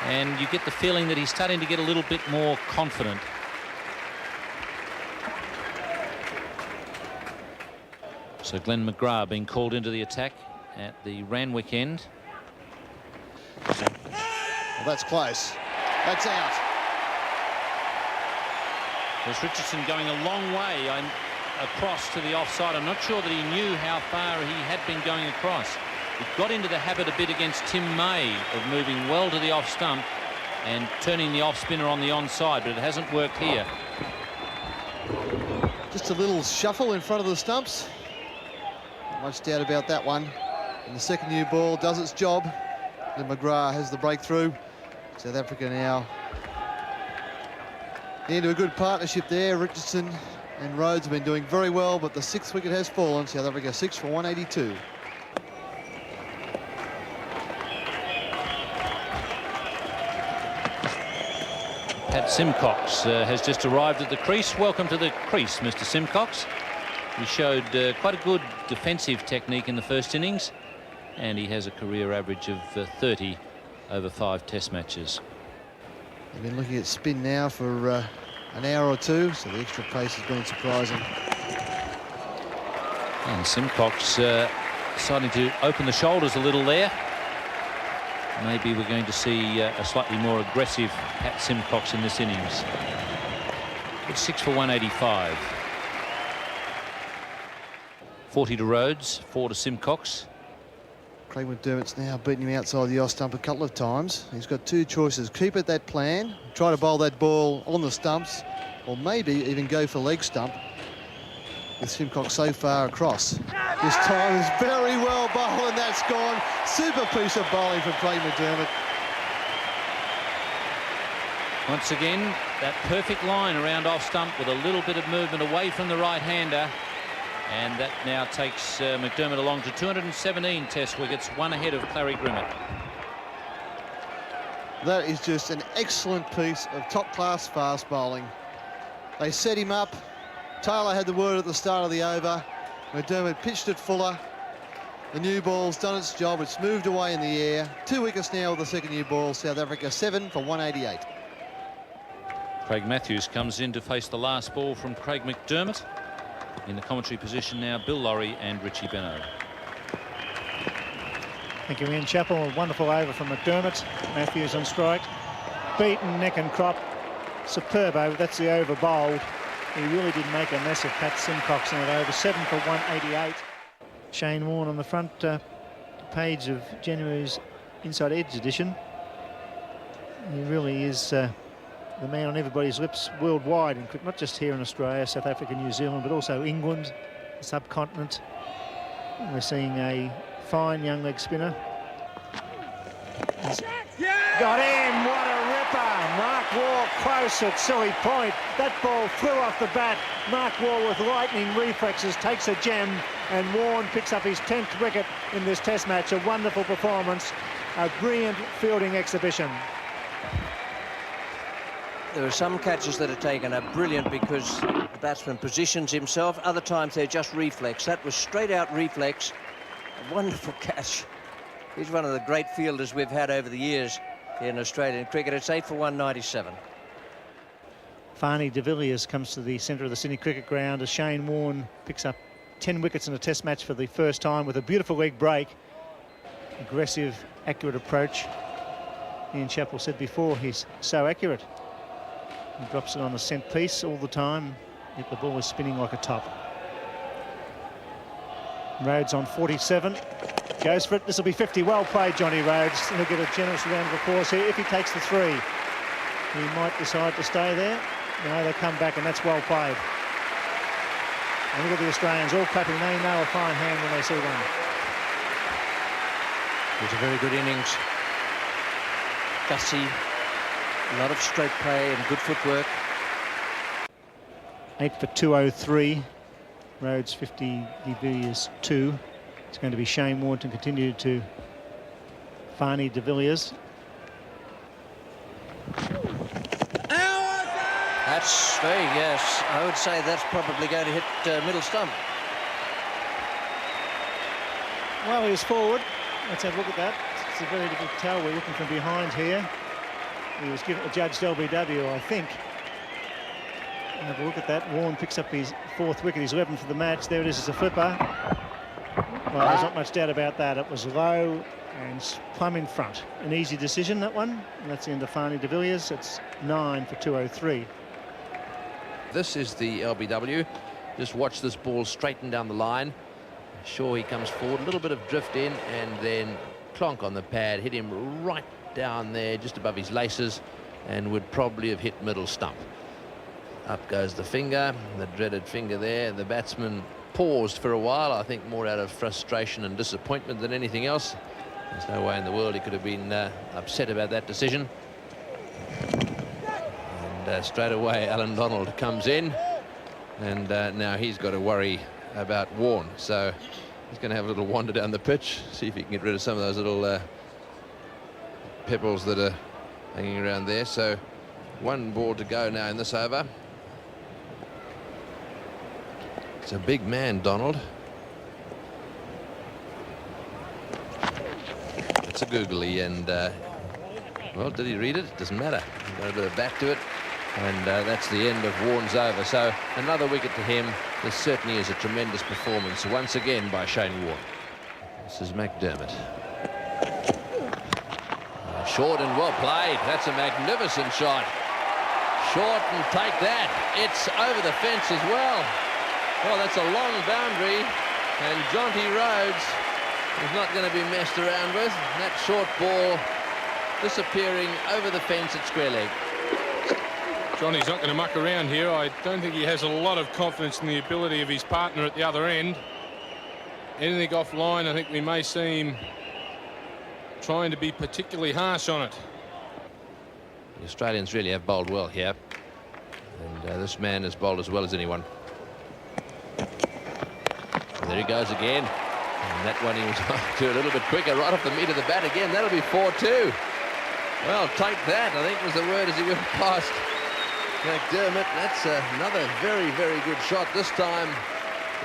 And you get the feeling that he's starting to get a little bit more confident. So Glenn McGrath being called into the attack at the Randwick end. Well, that's close. That's out. There's Richardson going a long way across to the offside. I'm not sure that he knew how far he had been going across. He got into the habit a bit against Tim May of moving well to the off stump and turning the off spinner on the onside, but it hasn't worked here. Just a little shuffle in front of the stumps. Not much doubt about that one. And the second new ball does its job. Then McGrath has the breakthrough. South Africa now into a good partnership there. Richardson and Rhodes have been doing very well, but the 6th wicket has fallen. South Africa 6 for 182. Pat Simcox has just arrived at the crease. Welcome to the crease, Mr. Simcox. He showed quite a good defensive technique in the first innings, and he has a career average of 30 over 5 Test matches. They've been looking at spin now for an hour or two, so the extra pace has been surprising. And Simcox deciding to open the shoulders a little there. Maybe we're going to see a slightly more aggressive Pat Simcox in this innings. It's 6 for 185. 40 to Rhodes, 4 to Simcox. Craig McDermott's now beaten him outside the off stump a couple of times. He's got 2 choices. Keep at that plan, try to bowl that ball on the stumps, or maybe even go for leg stump with Simcox so far across. This time is very well bowled, and that's gone. Super piece of bowling from Craig McDermott. Once again, that perfect line around off stump with a little bit of movement away from the right-hander. And that now takes McDermott along to 217 Test wickets, 1 ahead of Clary Grimmett. That is just an excellent piece of top-class fast bowling. They set him up. Taylor had the word at the start of the over. McDermott pitched it fuller. The new ball's done its job. It's moved away in the air. 2 wickets now with the second new ball. South Africa 7 for 188. Craig Matthews comes in to face the last ball from Craig McDermott. In the commentary position now, Bill Laurie and Richie Benaud. Thank you, Ian Chappell. A wonderful over from McDermott. Matthews on strike. Beaten neck and crop. Superb over. That's the over bowled. He really did make a mess of Pat Simcox in it over. 7 for 188. Shane Warne on the front page of January's Inside Edge edition. He really is the man on everybody's lips worldwide in cricket, not just here in Australia, South Africa, New Zealand, but also England, the subcontinent. We're seeing a fine young leg spinner. He's got him, what a ripper. Mark Waugh close at silly point. That ball flew off the bat. Mark Waugh with lightning reflexes takes a gem, and Warne picks up his 10th wicket in this Test match. A wonderful performance, a brilliant fielding exhibition. There are some catches that are taken are brilliant because the batsman positions himself. Other times they're just reflex. That was straight out reflex. A wonderful catch. He's one of the great fielders we've had over the years in Australian cricket. It's 8 for 197. Fani de Villiers comes to the centre of the Sydney Cricket Ground as Shane Warne picks up 10 wickets in a Test match for the first time with a beautiful leg break. Aggressive, accurate approach. Ian Chappell said before, he's so accurate. He drops it on the cent piece all the time, yet the ball is spinning like a top. Rhodes on 47. Goes for it. This will be 50. Well played, Johnny Rhodes. He'll get a generous round of applause here if he takes the 3. He might decide to stay there. No, they come back, and that's well played. And look at the Australians all clapping. They know a fine hand when they see one. It was a very good innings. Gutsy. A lot of stroke play and good footwork. 8 for 203. Rhodes 50, de Villiers 2. It's going to be Shane Warne to continue to Fani de Villiers. That's very, yes. I would say that's probably going to hit middle stump. Well, he's forward. Let's have a look at that. It's a very difficult to tell. We're looking from behind here. He was given adjudged LBW, I think. Have a look at that. Warne picks up his 4th wicket, his 11th for the match. There it is, it's a flipper. Well, there's not much doubt about that. It was low and plumb in front. An easy decision, that one. And that's the end of Fani de Villiers. It's 9 for 203. This is the LBW. Just watch this ball straighten down the line. Sure, he comes forward, a little bit of drift in, and then clonk on the pad, hit him right down there just above his laces and would probably have hit middle stump. Up goes the finger, the dreaded finger there. The batsman paused for a while, I think more out of frustration and disappointment than anything else. There's no way in the world he could have been upset about that decision. And straight away Alan Donald comes in, and now he's got to worry about Warne. So he's going to have a little wander down the pitch, see if he can get rid of some of those little pebbles that are hanging around there. So one ball to go now in this over. It's a big man, Donald. It's a googly, and well, did he read it? Doesn't matter. He's got a bit of bat to it, and that's the end of Warne's over. So another wicket to him. This certainly is a tremendous performance once again by Shane Warne. This is McDermott. Short and well played. That's a magnificent shot. Short and take that. It's over the fence as well. Well, that's a long boundary, and Jonty Rhodes is not going to be messed around with. That short ball disappearing over the fence at square leg. Johnny's not going to muck around here. I don't think he has a lot of confidence in the ability of his partner at the other end. Anything offline, I think we may see him trying to be particularly harsh on it. The Australians really have bowled well here, and this man has bowled as well as anyone. And there he goes again, and that one he was to a little bit quicker, right off the meat of the bat again. That'll be 4-2. Well, take that, I think was the word as he went past McDermott. That's another very, very good shot, this time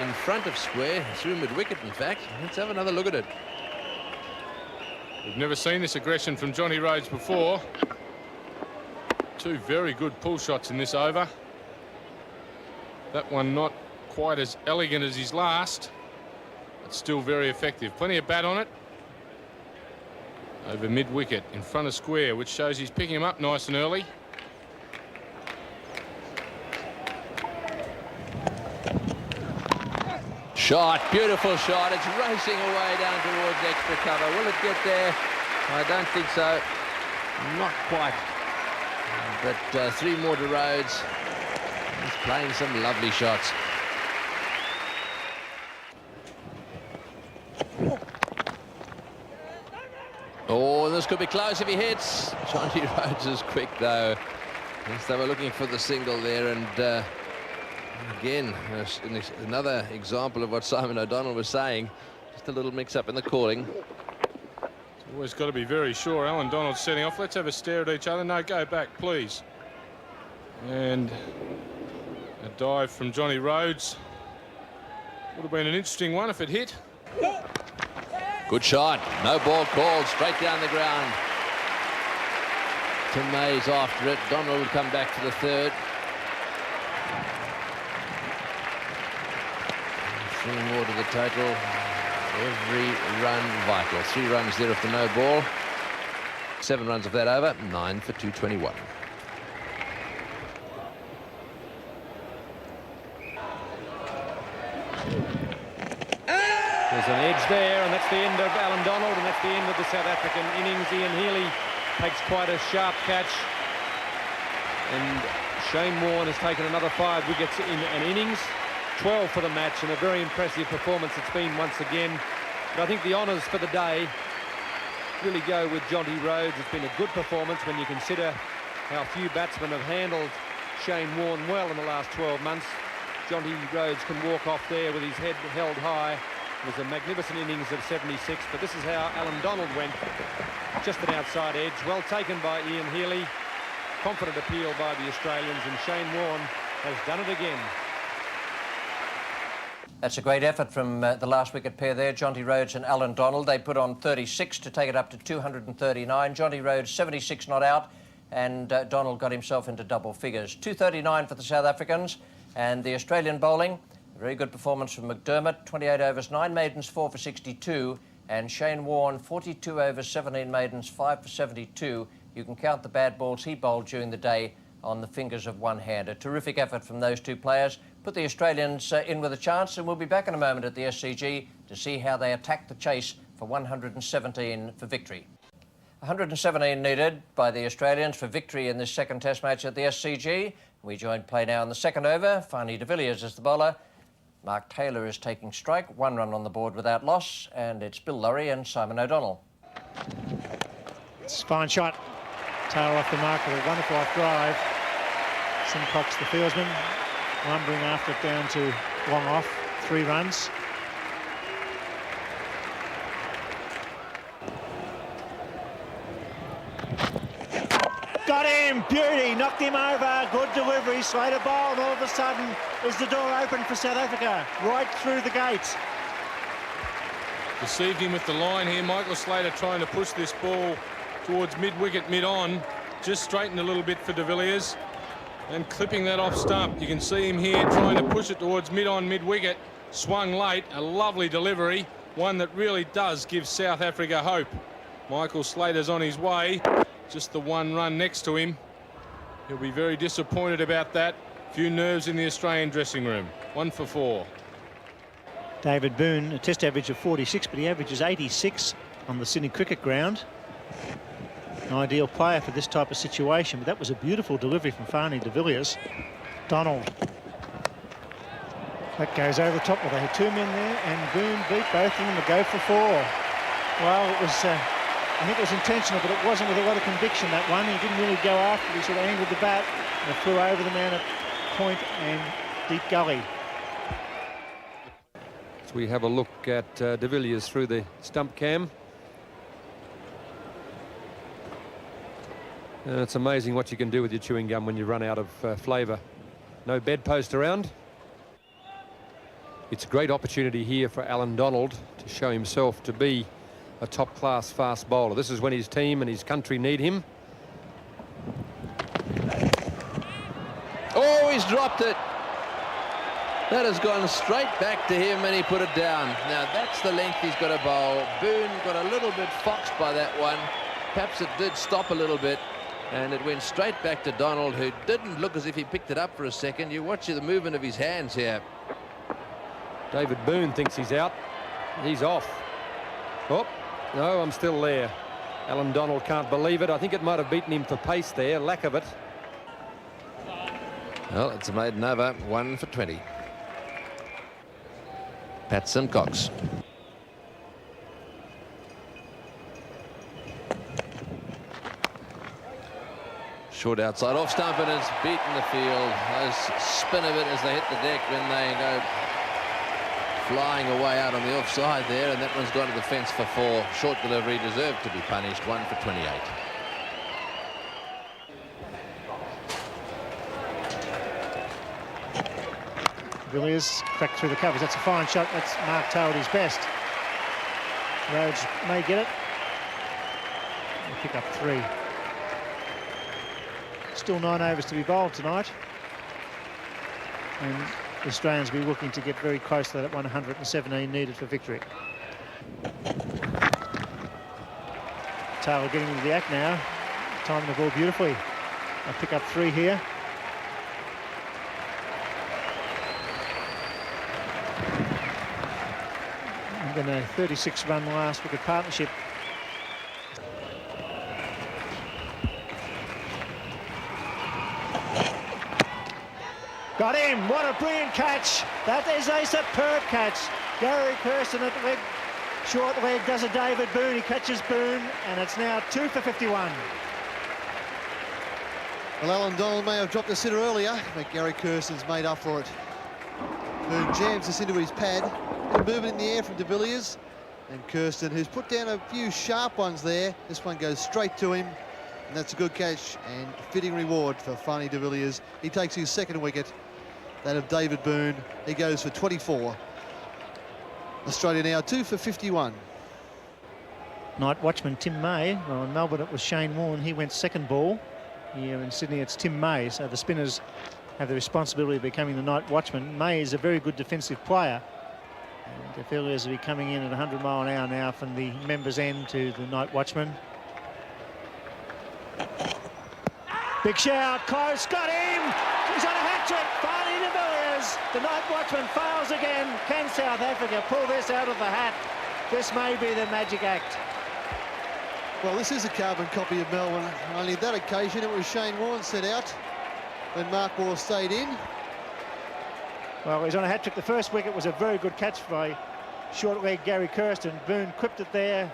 in front of square, through mid-wicket in fact. Let's have another look at it. We've never seen this aggression from Jonty Rhodes before. Two very good pull shots in this over. That one not quite as elegant as his last, but still very effective. Plenty of bat on it. Over mid-wicket in front of square, which shows he's picking him up nice and early. Shot, beautiful shot. It's racing away down towards extra cover. Will it get there? I don't think so. Not quite. But 3 more to Rhodes. He's playing some lovely shots. Oh, this could be close if he hits. Jonty Rhodes is quick though. Yes, they were looking for the single there, and again, another example of what Simon O'Donnell was saying. Just a little mix-up in the calling. Always got to be very sure. Alan Donald's setting off. Let's have a stare at each other. No, go back, please. And a dive from Jonty Rhodes. Would have been an interesting one if it hit. Good shot. No ball called. Straight down the ground. Tim Mays after it. Donald will come back for the third. 3 more to the total. Every run vital. 3 runs there after no ball. 7 runs of that over. 9 for 221. There's an edge there, and that's the end of Alan Donald, and that's the end of the South African innings. Ian Healy takes quite a sharp catch, and Shane Warne has taken another 5 wickets in an innings. 12 for the match, and a very impressive performance it's been once again. But I think the honours for the day really go with Jonty Rhodes. It's been a good performance when you consider how few batsmen have handled Shane Warne well in the last 12 months. Jonty Rhodes can walk off there with his head held high. It was a magnificent innings of 76, but this is how Alan Donald went. Just an outside edge, well taken by Ian Healy. Confident appeal by the Australians, and Shane Warne has done it again. That's a great effort from the last wicket pair there, Jonty Rhodes and Alan Donald. They put on 36 to take it up to 239. Jonty Rhodes 76 not out, and Donald got himself into double figures. 239 for the South Africans, and the Australian bowling, a very good performance from McDermott, 28 overs, 9 maidens, 4 for 62, and Shane Warne, 42 overs, 17 maidens, 5 for 72. You can count the bad balls he bowled during the day on the fingers of one hand. A terrific effort from those two players. Put the Australians in with a chance, and we'll be back in a moment at the SCG to see how they attack the chase for 117 for victory. 117 needed by the Australians for victory in this second Test match at the SCG. We join play now in the second over. Fani de Villiers is the bowler. Mark Taylor is taking strike. 1 run on the board without loss, and it's Bill Lawry and Simon O'Donnell. It's a fine shot. Taylor off the mark with a wonderful off drive. Simcox, the fieldsman, lumbering after it down to long off. 3 runs. Got him, beauty, knocked him over, good delivery, Slater bowled, all of a sudden is the door open for South Africa, right through the gates. Deceived him with the line here. Michael Slater trying to push this ball towards mid-wicket, mid-on. Just straightened a little bit for de Villiers and clipping that off stump. You can see him here trying to push it towards mid-on, mid-wicket. Swung late, a lovely delivery, one that really does give South Africa hope. Michael Slater's on his way. Just the 1 run next to him. He'll be very disappointed about that. Few nerves in the Australian dressing room. 1 for 4. David Boone, a test average of 46, but he averages 86 on the Sydney Cricket Ground. An ideal player for this type of situation, but that was a beautiful delivery from Fani de Villiers. Donald. That goes over the top. Well, they had 2 men there, and Boone beat both of them to go for 4. Well, it was... I think it was intentional, but it wasn't with a lot of conviction, that one. He didn't really go after it. He sort of angled the bat and it flew over the man at point and deep gully. So we have a look at de Villiers through the stump cam. It's amazing what you can do with your chewing gum when you run out of flavour. No bedpost around. It's a great opportunity here for Alan Donald to show himself to be a top-class fast bowler. This is when his team and his country need him. Oh, he's dropped it. That has gone straight back to him and he put it down. Now that's the length he's got to bowl. Boone got a little bit foxed by that one. Perhaps it did stop a little bit and it went straight back to Donald, who didn't look as if he picked it up for a second. You watch the movement of his hands here. David Boone thinks he's out. He's off. Oh, no, I'm still there. Alan Donald can't believe it. I think it might have beaten him for pace there, lack of it. Well, it's a maiden over, 1 for 20. Pat Simcox. Short outside off stump and it's beaten the field. Those spin of it as they hit the deck when they go flying away out on the offside there, and that one's gone to the fence for 4. Short delivery, deserved to be punished. 1 for 28. Villiers cracked through the covers. That's a fine shot. That's Mark Taylor at his best. Rhodes may get it. He'll pick up 3. Still 9 overs to be bowled tonight. And the Australians will be looking to get very close to that 117 needed for victory. Taylor getting into the act now. Timing the ball beautifully. I'll pick up 3 here. And then a 36-run last wicket partnership. Got him! What a brilliant catch! That is a superb catch. Gary Kirsten at the leg, short leg, does a David Boone. He catches Boone, and it's now 2 for 51. Well, Alan Donald may have dropped the sitter earlier, but Gary Kirsten's made up for it. Boone jams this into his pad. Bit of movement in the air from de Villiers. And Kirsten, who's put down a few sharp ones there. This one goes straight to him. And that's a good catch and fitting reward for Fani de Villiers. He takes his 2nd wicket, that of David Boone. He goes for 24. Australia now 2 for 51. Night watchman Tim May. Well, in Melbourne it was Shane Warne. He went 2nd ball. Here in Sydney it's Tim May. So the spinners have the responsibility of becoming the night watchman. May is a very good defensive player. And de Villiers will be coming in at 100 mile an hour now from the members' end to the night watchman. Big shout, close, got him! He's on a hat-trick, Fani de Villiers. The night watchman fails again. Can South Africa pull this out of the hat? This may be the magic act. Well, this is a carbon copy of Melbourne. Only that occasion it was Shane Warne set out when Mark Waugh stayed in. Well, he's on a hat-trick. The first wicket was a very good catch by short leg Gary Kirsten. Boone quipped it there,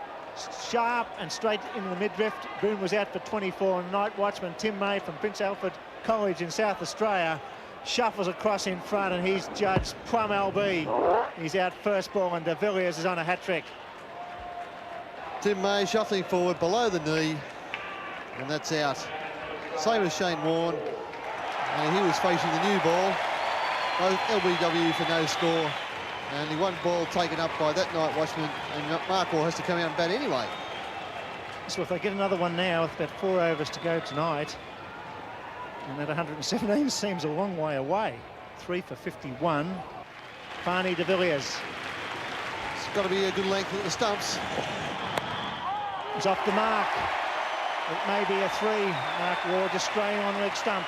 sharp and straight into the mid-drift. Boone was out for 24. Night watchman Tim May from Prince Alfred College in South Australia shuffles across in front, and he's judged plum LB. He's out first ball, and de Villiers is on a hat-trick. Tim May shuffling forward below the knee, and that's out. Same as Shane Warne, and he was facing the new ball. Both LBW for no score. Only one ball taken up by that night watchman, and Mark Waugh has to come out and bat anyway. So if they get another one now, with about 4 overs to go tonight, and that 117 seems a long way away. 3 for 51. Barney de Villiers. It's got to be a good length at the stumps. He's off the mark. It may be a 3. Mark Waugh just straying on leg stump.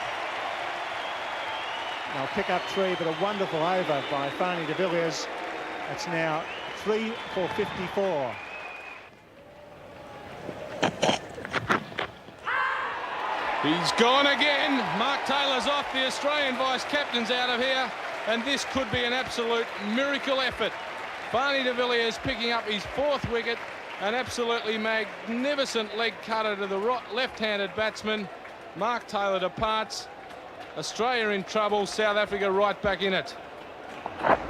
They'll pick up 3, but a wonderful over by Barney de Villiers. It's now 3 for 54. He's gone again. Mark Taylor's off. The Australian vice-captain's out of here. And this could be an absolute miracle effort. Barney de Villiers picking up his 4th wicket. An absolutely magnificent leg cutter to the left-handed batsman. Mark Taylor departs. Australia in trouble. South Africa right back in it.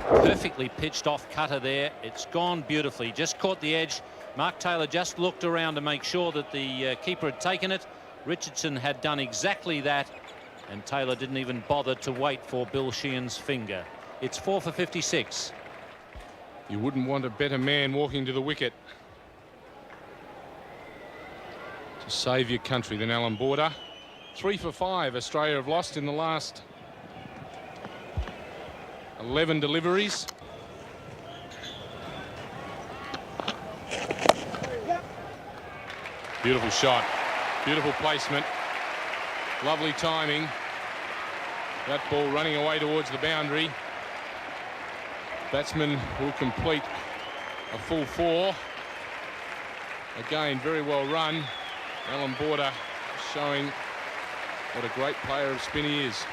Perfectly pitched off cutter there. It's gone beautifully. Just caught the edge. Mark Taylor just looked around to make sure that the keeper had taken it. Richardson had done exactly that, and Taylor didn't even bother to wait for Bill Sheehan's finger. It's 4 for 56. You wouldn't want a better man walking to the wicket to save your country than Alan Border. 3 for 5 Australia have lost in the last 11 deliveries. Beautiful shot. Beautiful placement. Lovely timing. That ball running away towards the boundary. Batsman will complete a full 4. Again, very well run. Alan Border showing what a great player of spin he is.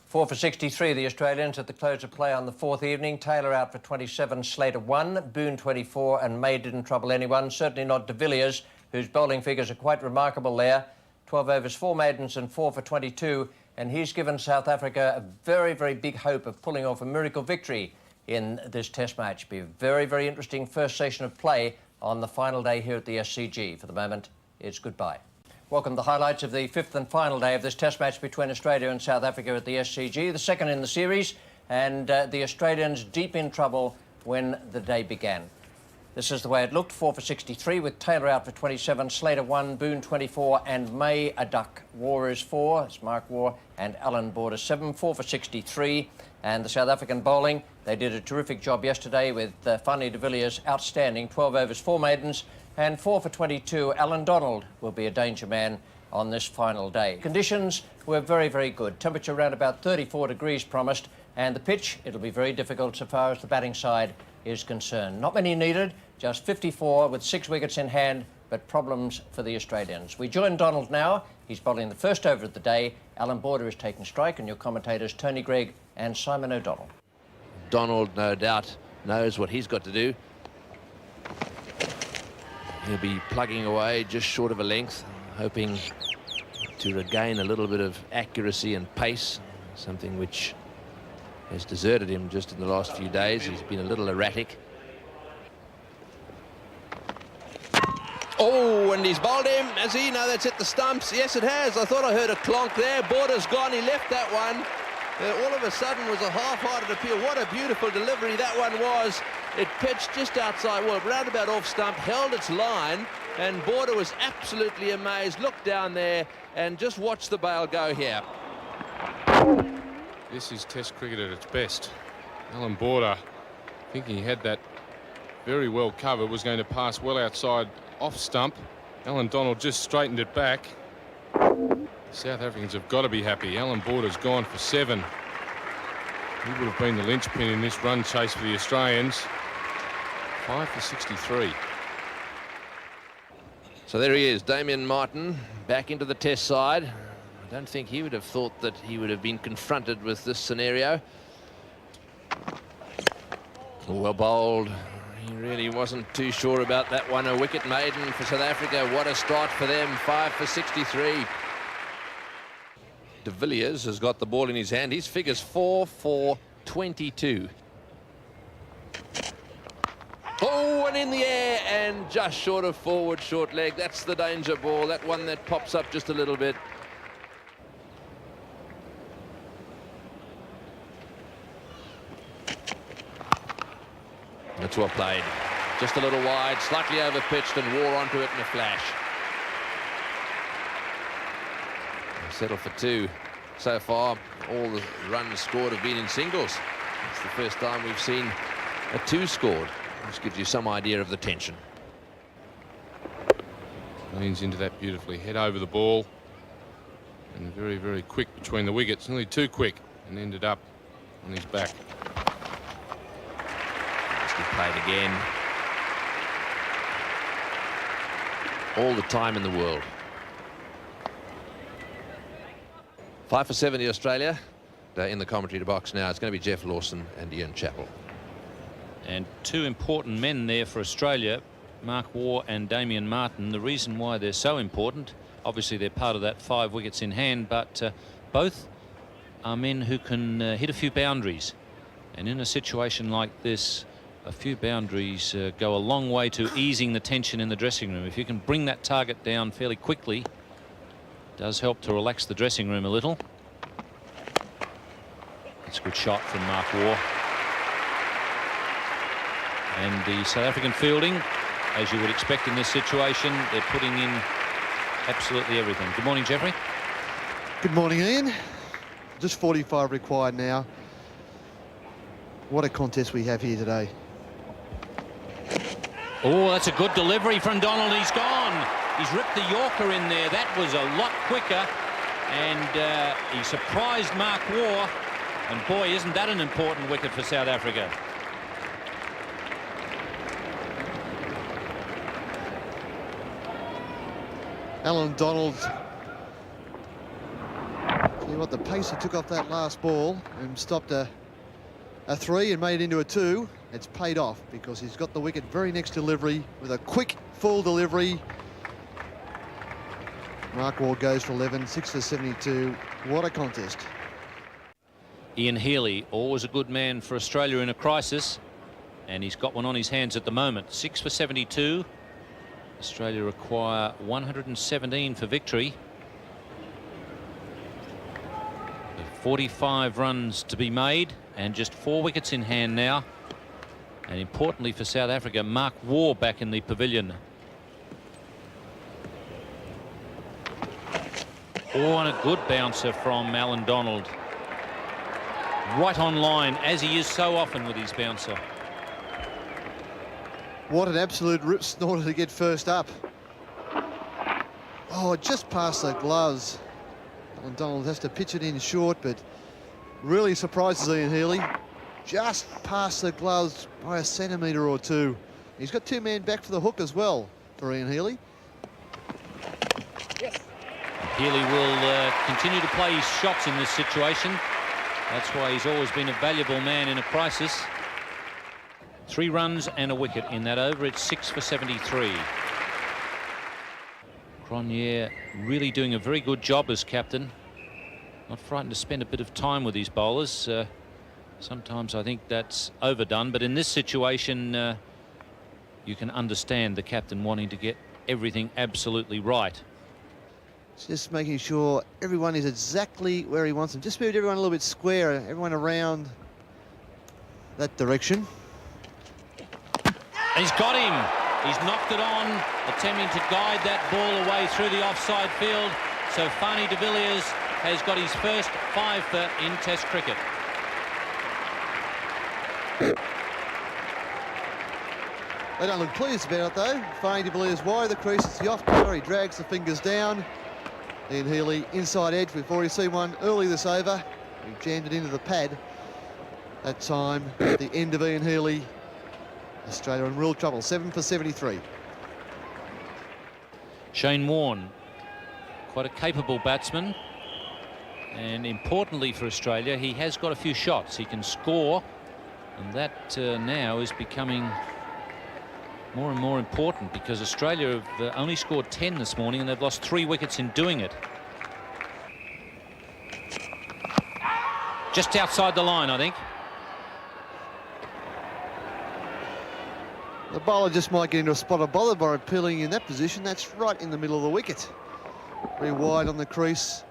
4 for 63, the Australians at the close of play on the 4th evening. Taylor out for 27, Slater 1, Boone 24, and May didn't trouble anyone. Certainly not de Villiers, whose bowling figures are quite remarkable there. 12 overs, 4 maidens and 4 for 22. And he's given South Africa a very, very big hope of pulling off a miracle victory in this Test match. Be a very, very interesting first session of play on the final day here at the SCG. For the moment, it's goodbye. Welcome to the highlights of the 5th and final day of this Test match between Australia and South Africa at the SCG, the second in the series, and the Australians deep in trouble when the day began. This is the way it looked: 4 for 63 with Taylor out for 27, Slater 1, Boone 24, and May a duck. Waugh is 4, it's Mark Waugh, and Alan Border 7, 4 for 63. And the South African bowling, they did a terrific job yesterday with Barney de Villiers outstanding, 12 overs, 4 maidens, and 4 for 22. Alan Donald will be a danger man on this final day. Conditions were very, very good. Temperature around about 34 degrees promised, and the pitch, it'll be very difficult so far as the batting side is concerned. Not many needed, just 54 with 6 wickets in hand, but problems for the Australians. We join Donald now. He's bowling the first over of the day. Alan Border is taking strike, and your commentators Tony Greig and Simon O'Donnell. Donald, no doubt, knows what he's got to do. He'll be plugging away just short of a length, hoping to regain a little bit of accuracy and pace, something which has deserted him just in the last few days. He's been a little erratic. Oh, and he's bowled him. Has he? No, that's hit the stumps. Yes, it has. I thought I heard a clonk there. Border's gone. He left that one. All of a sudden was a half-hearted appeal. What a beautiful delivery that one was. It pitched just outside, well, round about off stump, held its line, and Border was absolutely amazed. Looked down there and just watched the bail go here. This is Test cricket at its best. Alan Border, thinking he had that very well covered, was going to pass well outside off stump. Alan Donald just straightened it back. South Africans have got to be happy. Alan Border's gone for 7. He would have been the linchpin in this run chase for the Australians. 5 for 63. So there he is, Damien Martin, back into the Test side. I don't think he would have thought that he would have been confronted with this scenario. Well bowled. He really wasn't too sure about that one. A wicket maiden for South Africa. What a start for them. 5 for 63. De Villiers has got the ball in his hand. His figure's 4 for 22. Oh, and in the air and just short of forward, short leg. That's the danger ball. That one that pops up just a little bit. That's well played. Just a little wide, slightly over pitched and wore onto it in a flash. Settle for 2 so far. All the runs scored have been in singles. It's the first time we've seen a 2 scored. This gives you some idea of the tension. Leans into that beautifully, head over the ball, and very, very quick between the wickets. Nearly too quick, and ended up on his back. Just played again. All the time in the world. 5 for 70 Australia. In the commentary box now, it's going to be Jeff Lawson and Ian Chappell. And 2 important men there for Australia, Mark Waugh and Damien Martin. The reason why they're so important, obviously they're part of that 5 wickets in hand, but both are men who can hit a few boundaries. And in a situation like this, a few boundaries go a long way to easing the tension in the dressing room. If you can bring that target down fairly quickly, it does help to relax the dressing room a little. That's a good shot from Mark Waugh. And the South African fielding, as you would expect in this situation, they're putting in absolutely everything. Good morning, Jeffrey. Good morning, Ian. Just 45 required now. What a contest we have here today. Oh, that's a good delivery from Donald. He's gone. He's ripped the Yorker in there. That was a lot quicker. And he surprised Mark Waugh. And boy, isn't that an important wicket for South Africa. Alan Donald. See what the pace he took off that last ball and stopped a 3 and made it into a 2. It's paid off because he's got the wicket very next delivery with a quick full delivery. Mark Waugh goes for 11, 6 for 72. What a contest. Ian Healy, always a good man for Australia in a crisis, and he's got one on his hands at the moment. 6 for 72. Australia require 117 for victory. 45 runs to be made and just 4 wickets in hand now. And importantly for South Africa, Mark Waugh back in the pavilion. Oh, and a good bouncer from Alan Donald. Right on line, as he is so often with his bouncer. What an absolute rip snorter to get first up. Oh, just past the gloves. And Donald has to pitch it in short, but really surprises Ian Healy. Just past the gloves by a centimetre or 2. He's got 2 men back for the hook as well for Ian Healy. Yes. Healy will continue to play his shots in this situation. That's why he's always been a valuable man in a crisis. 3 runs and a wicket in that over. It's 6 for 73. Cronje really doing a very good job as captain. Not frightened to spend a bit of time with his bowlers. Sometimes I think that's overdone, but in this situation you can understand the captain wanting to get everything absolutely right. Just making sure everyone is exactly where he wants them. Just moved everyone a little bit square, everyone around that direction. He's got him. He's knocked it on, attempting to guide that ball away through the offside field. So Fanie de Villiers has got his first 5-for in Test cricket. They don't look pleased about it though. Fanie de Villiers wide of the crease, it's the off corner, he drags the fingers down. Ian Healy inside edge, we've already seen one early this over. He jammed it into the pad. That time, at the end of Ian Healy, Australia in real trouble, 7 for 73. Shane Warne, quite a capable batsman, and importantly for Australia, he has got a few shots. He can score, and that now is becoming more and more important, because Australia have only scored 10 this morning and they've lost 3 wickets in doing it. Just outside the line, I think. The bowler just might get into a spot of bother by appealing in that position. That's right in the middle of the wicket. Very wide on the crease.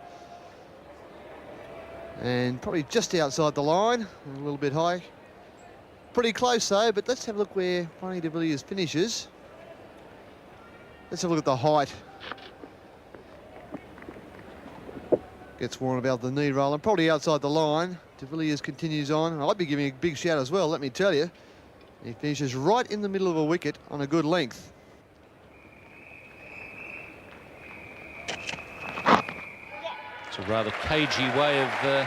And probably just outside the line, a little bit high. Pretty close though, but let's have a look where Fanny de Villiers finishes. Let's have a look at the height. Gets Warren about the knee roll and probably outside the line. De Villiers continues on, and I'd be giving a big shout as well, let me tell you. He finishes right in the middle of a wicket on a good length. It's a rather cagey way of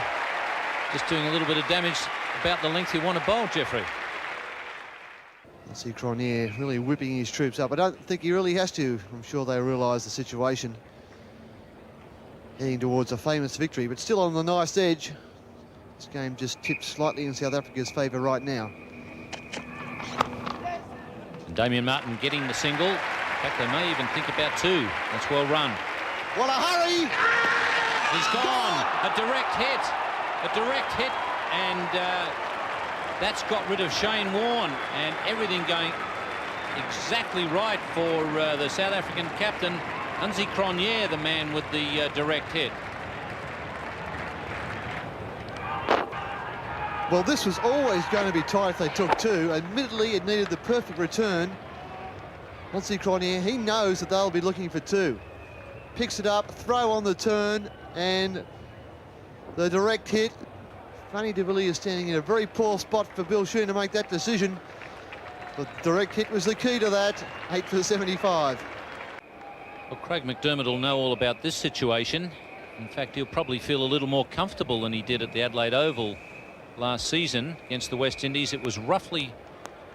just doing a little bit of damage about the length you want to bowl, Jeffrey. I see Cronje really whipping his troops up. I don't think he really has to. I'm sure they realise the situation. Heading towards a famous victory, but still on the nice edge. This game just tipped slightly in South Africa's favour right now. And Damien Martin getting the single. In fact, they may even think about 2. That's well run. What a hurry! He's gone. A direct hit. A direct hit, and that's got rid of Shane Warne, and everything going exactly right for the South African captain, Hansie Cronje, the man with the direct hit. Well, this was always going to be tight if they took 2. Admittedly, it needed the perfect return. Hansie Cronje, he knows that they'll be looking for 2. Picks it up, throw on the turn, and the direct hit. Fanny de Villiers standing in a very poor spot for Bill Sheen to make that decision. The direct hit was the key to that. 8 for 75. Well, Craig McDermott will know all about this situation. In fact, he'll probably feel a little more comfortable than he did at the Adelaide Oval last season against the West Indies. It was roughly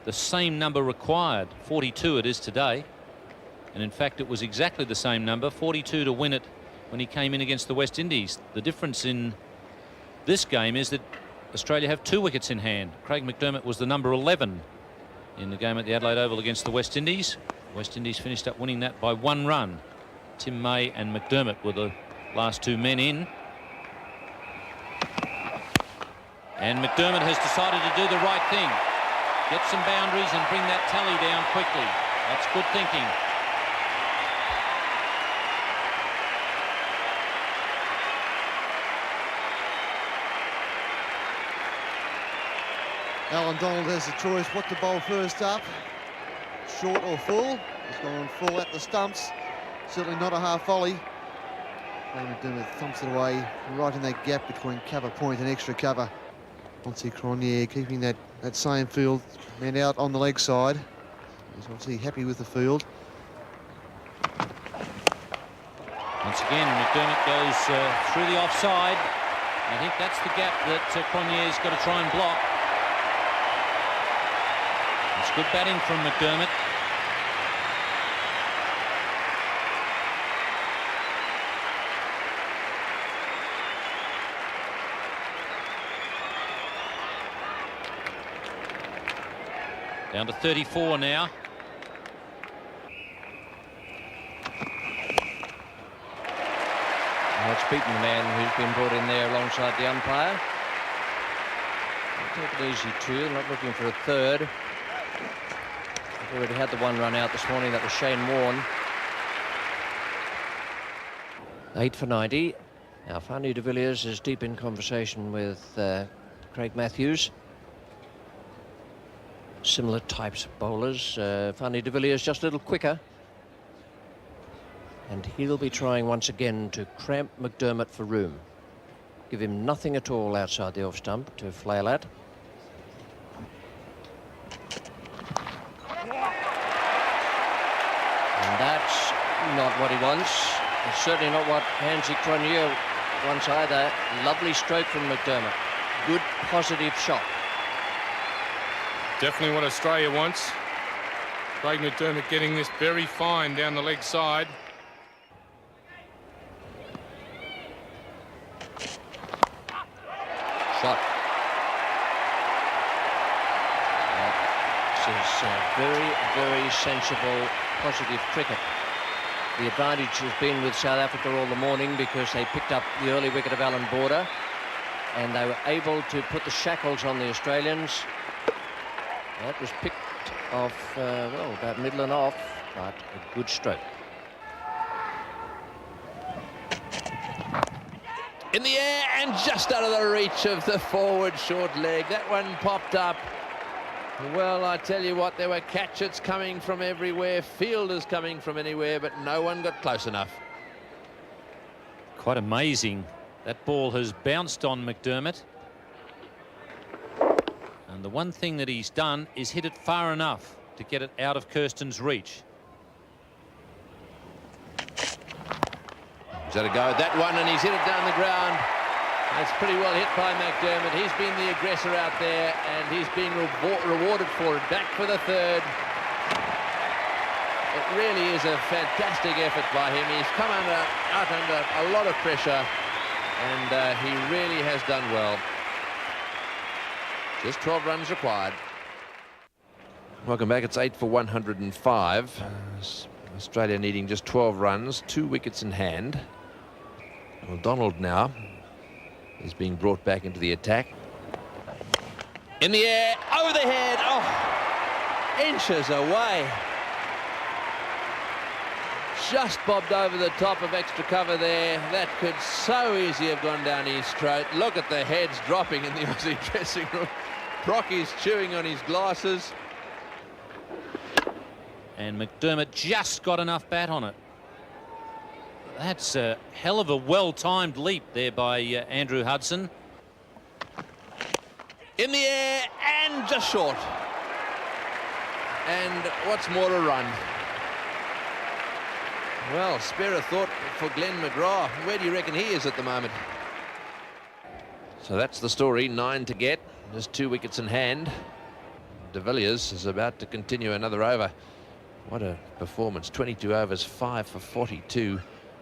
the same number required. 42 it is today. And in fact, it was exactly the same number, 42, to win it when he came in against the West Indies. The difference in this game is that Australia have 2 wickets in hand. Craig McDermott was the number 11 in the game at the Adelaide Oval against the West Indies. West Indies finished up winning that by 1 run. Tim May and McDermott were the last 2 men in. And McDermott has decided to do the right thing. Get some boundaries and bring that tally down quickly. That's good thinking. Alan Donald has the choice what to bowl first up, short or full. He's gone full at the stumps, certainly not a half volley. McDermott thumps it away right in that gap between cover point and extra cover. Hansie Cronje keeping that same field, man out on the leg side. He's obviously happy with the field. Once again, McDermott goes through the offside. I think that's the gap that Cronje's got to try and block. It's good batting from McDermott. Down to 34 now. That's beaten the man who's been brought in there alongside the umpire. Take it easy too, not looking for a third. We've already had the 1 run out this morning. That was Shane Warne. 8 for 90. Now Fanny de Villiers is deep in conversation with Craig Matthews. Similar types of bowlers. Fanny de Villiers just a little quicker. And he'll be trying once again to cramp McDermott for room. Give him nothing at all outside the off stump to flail at. And that's not what he wants. It's certainly not what Hansie Cronje wants either. Lovely stroke from McDermott. Good positive shot. Definitely what Australia wants. Craig McDermott getting this very fine down the leg side. is very, very sensible, positive cricket. The advantage has been with South Africa all the morning because they picked up the early wicket of Alan Border and they were able to put the shackles on the Australians. That was picked off, well, about middle and off, but a good stroke. In the air and just out of the reach of the forward short leg. That one popped up. Well, I tell you what, there were catchets coming from everywhere, fielders coming from anywhere, but no one got close enough. Quite amazing. That ball has bounced on McDermott. And the one thing that he's done is hit it far enough to get it out of Kirsten's reach. He's had a go at that one and he's hit it down the ground. That's pretty well hit by McDermott. He's been the aggressor out there and he's being rewarded for it. Back for the third. It really is a fantastic effort by him. He's come out under a lot of pressure and he really has done well. Just 12 runs required. Welcome back. It's 8 for 105. Australia needing just 12 runs, 2 wickets in hand. Well, Donald now is being brought back into the attack. In the air, over the head, oh, inches away. Just bobbed over the top of extra cover there. That could so easily have gone down his throat. Look at the heads dropping in the Aussie dressing room. Brocky's chewing on his glasses. And McDermott just got enough bat on it. That's a hell of a well-timed leap there by Andrew Hudson. In the air and just short. And what's more, a run. Well, spare a thought for Glenn McGrath. Where do you reckon he is at the moment? So that's the story. 9 to get. Just 2 wickets in hand. De Villiers is about to continue another over. What a performance. 22 overs, 5 for 42.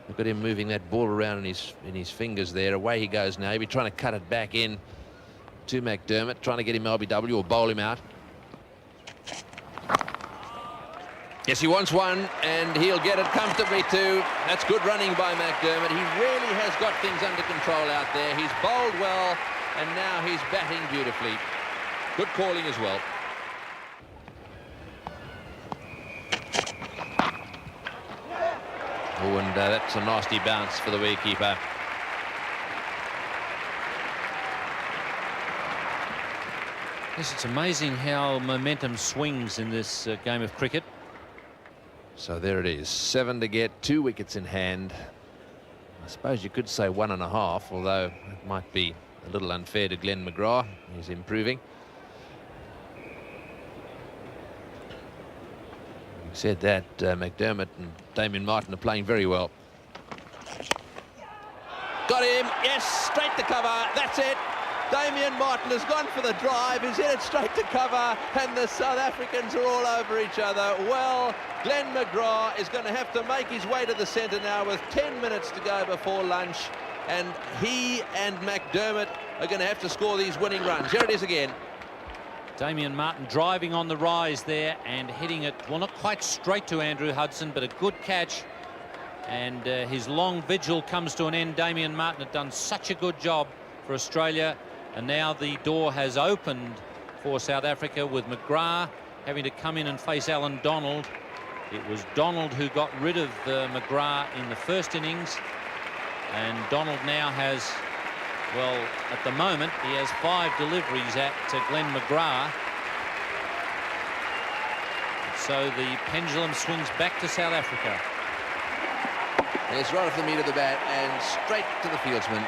Look at him moving that ball around in his fingers there. Away he goes now. He'll be trying to cut it back in to McDermott, trying to get him LBW or bowl him out. Yes, he wants one, and he'll get it comfortably too. That's good running by McDermott. He really has got things under control out there. He's bowled well, and now he's batting beautifully. Good calling as well. Oh, and that's a nasty bounce for the wicketkeeper. Yes, it's amazing how momentum swings in this game of cricket. So there it is, 7 to get, 2 wickets in hand. I suppose you could say 1.5, although it might be a little unfair to Glenn McGrath. He's improving. Having said that, McDermott and Damien Martin are playing very well. Got him, yes, straight to cover, that's it. Damien Martin has gone for the drive, he's hit it straight to cover, and the South Africans are all over each other. Well, Glenn McGrath is going to have to make his way to the centre now with 10 minutes to go before lunch, and he and McDermott are going to have to score these winning runs. Here it is again. Damien Martin driving on the rise there and hitting it, well, not quite straight to Andrew Hudson, but a good catch. And his long vigil comes to an end. Damien Martin had done such a good job for Australia. And now the door has opened for South Africa with McGrath having to come in and face Alan Donald. It was Donald who got rid of McGrath in the first innings. And Donald now has, well, at the moment, he has 5 deliveries at Glenn McGrath. So the pendulum swings back to South Africa. It's right off the meat of the bat and straight to the fieldsman.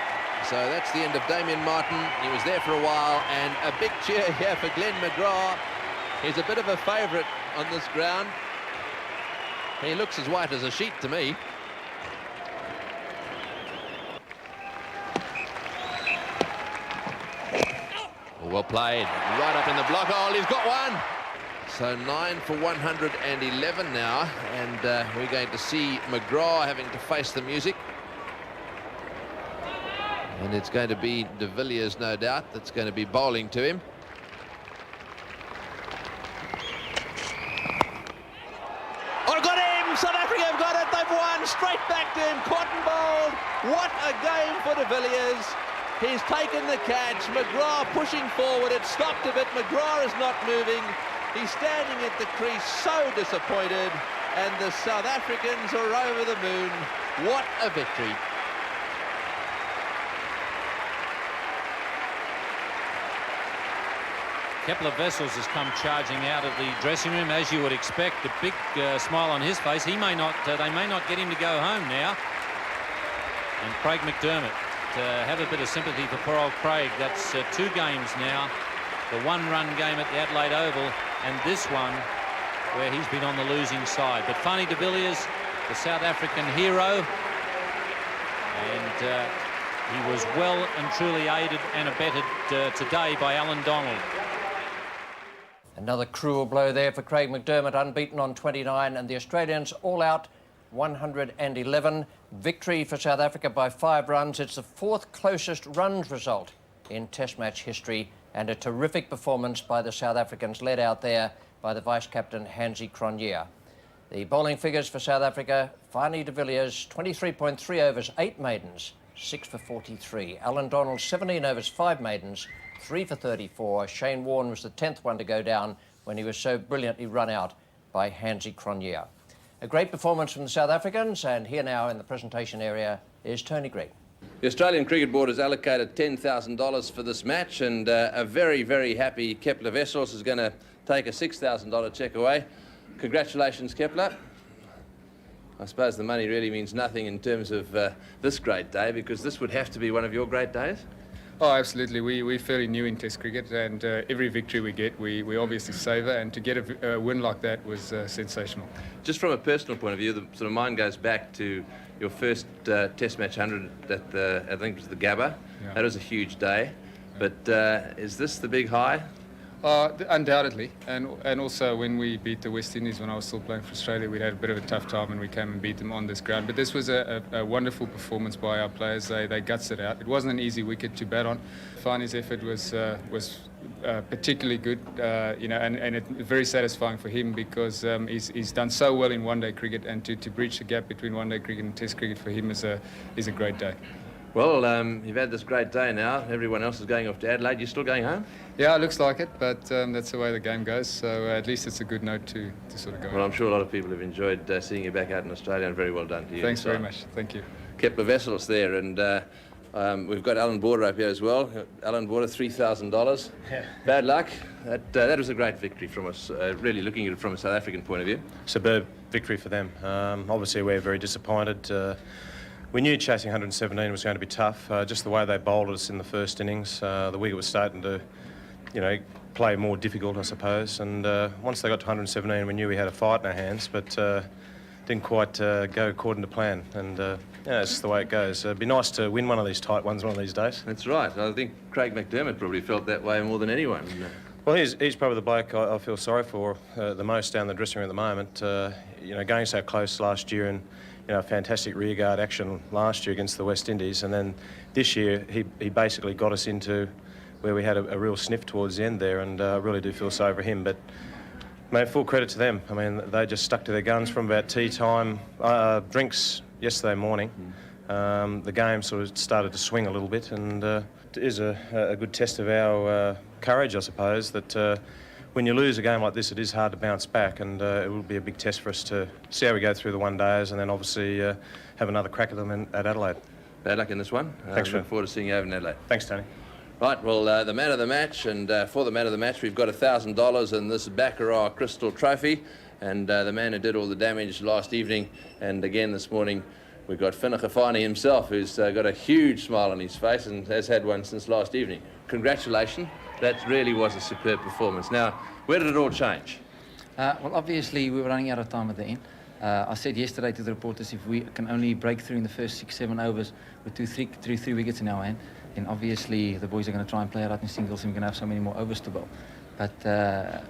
So that's the end of Damien Martin. He was there for a while, and a big cheer here for Glenn McGrath. He's a bit of a favourite on this ground. He looks as white as a sheet to me. Well played, right up in the block hole. He's got one. So 9 for 111 now, and we're going to see McGrath having to face the music. And it's going to be De Villiers, no doubt, that's going to be bowling to him. What a game for de Villiers. He's taken the catch. McGrath pushing forward. It stopped a bit. McGrath is not moving. He's standing at the crease, so disappointed. And the South Africans are over the moon. What a victory. Kepler Wessels has come charging out of the dressing room, as you would expect. A big smile on his face. They may not get him to go home now. And Craig McDermott, have a bit of sympathy for poor old Craig. That's 2 games now. The 1-run game at the Adelaide Oval, and this one where he's been on the losing side. But Fanie de Villiers, the South African hero, and he was well and truly aided and abetted today by Alan Donald. Another cruel blow there for Craig McDermott, unbeaten on 29, and the Australians all out 111. Victory for South Africa by 5 runs. It's the 4th closest runs result in Test match history, and a terrific performance by the South Africans, led out there by the vice-captain Hansie Cronje. The bowling figures for South Africa: Fanie de Villiers, 23.3 overs, 8 maidens, 6 for 43. Alan Donald, 17 overs, 5 maidens, 3 for 34. Shane Warne was the 10th one to go down when he was so brilliantly run out by Hansie Cronje. A great performance from the South Africans, and here now in the presentation area is Tony Greig. The Australian Cricket Board has allocated $10,000 for this match, and a very, very happy Kepler Wessels is going to take a $6,000 cheque away. Congratulations, Kepler. I suppose the money really means nothing in terms of this great day, because this would have to be one of your great days. Oh, absolutely. We're fairly new in Test cricket, and every victory we get, we obviously savour, and to get a win like that was sensational. Just from a personal point of view, the sort of mind goes back to your first Test match 100 at the, I think it was the Gabba. Yeah. That was a huge day. But is this the big high? Undoubtedly, and also when we beat the West Indies when I was still playing for Australia, we had a bit of a tough time and we came and beat them on this ground. But this was a wonderful performance by our players. They gutsed it out. It wasn't an easy wicket to bat on. Fanie's effort was particularly good, and it's very satisfying for him, because he's done so well in one-day cricket, and to breach the gap between one-day cricket and Test cricket for him is a great day. Well, you've had this great day now. Everyone else is going off to Adelaide. You still going home? Yeah, it looks like it, but that's the way the game goes. So at least it's a good note to sort of go. Well, I'm sure a lot of people have enjoyed seeing you back out in Australia, and very well done to you. Thanks very much. Thank you. Kepler Wessels there, and we've got Alan Border up here as well. Alan Border, $3,000. Yeah. Bad luck. That was a great victory from us, really looking at it from a South African point of view. Superb victory for them. Obviously, we're very disappointed. We knew chasing 117 was going to be tough. Just the way they bowled us in the first innings, the wicket was starting to, play more difficult, I suppose. And once they got to 117, we knew we had a fight in our hands, but didn't quite go according to plan. And it's just the way it goes. It'd be nice to win one of these tight ones one of these days. That's right. I think Craig McDermott probably felt that way more than anyone. Well, he's probably the bloke I feel sorry for the most down the dressing room at the moment. Going so close last year, and fantastic rearguard action last year against the West Indies, and then this year he basically got us into where we had a real sniff towards the end there, and I really do feel sorry for him. But mate, full credit to them. I mean, they just stuck to their guns from about tea time, drinks yesterday morning. The game sort of started to swing a little bit, and it is a good test of our courage, I suppose, that when you lose a game like this, it is hard to bounce back, and it will be a big test for us to see how we go through the one-days, and then obviously have another crack at them at Adelaide. Bad luck in this one. Thanks, Looking forward to seeing you over in Adelaide. Thanks, Tony. Right, well, the man of the match, and for the man of the match, we've got $1,000 in this Baccarat Crystal Trophy, and the man who did all the damage last evening, and again this morning, we've got Finnecha Fanie himself, who's got a huge smile on his face and has had one since last evening. Congratulations. That really was a superb performance. Now, where did it all change? Well, obviously, we were running out of time at the end. I said yesterday to the reporters, if we can only break through in the first 6-7 overs with three wickets in our hand, then obviously the boys are going to try and play it out in singles, and we're going to have so many more overs to bowl. But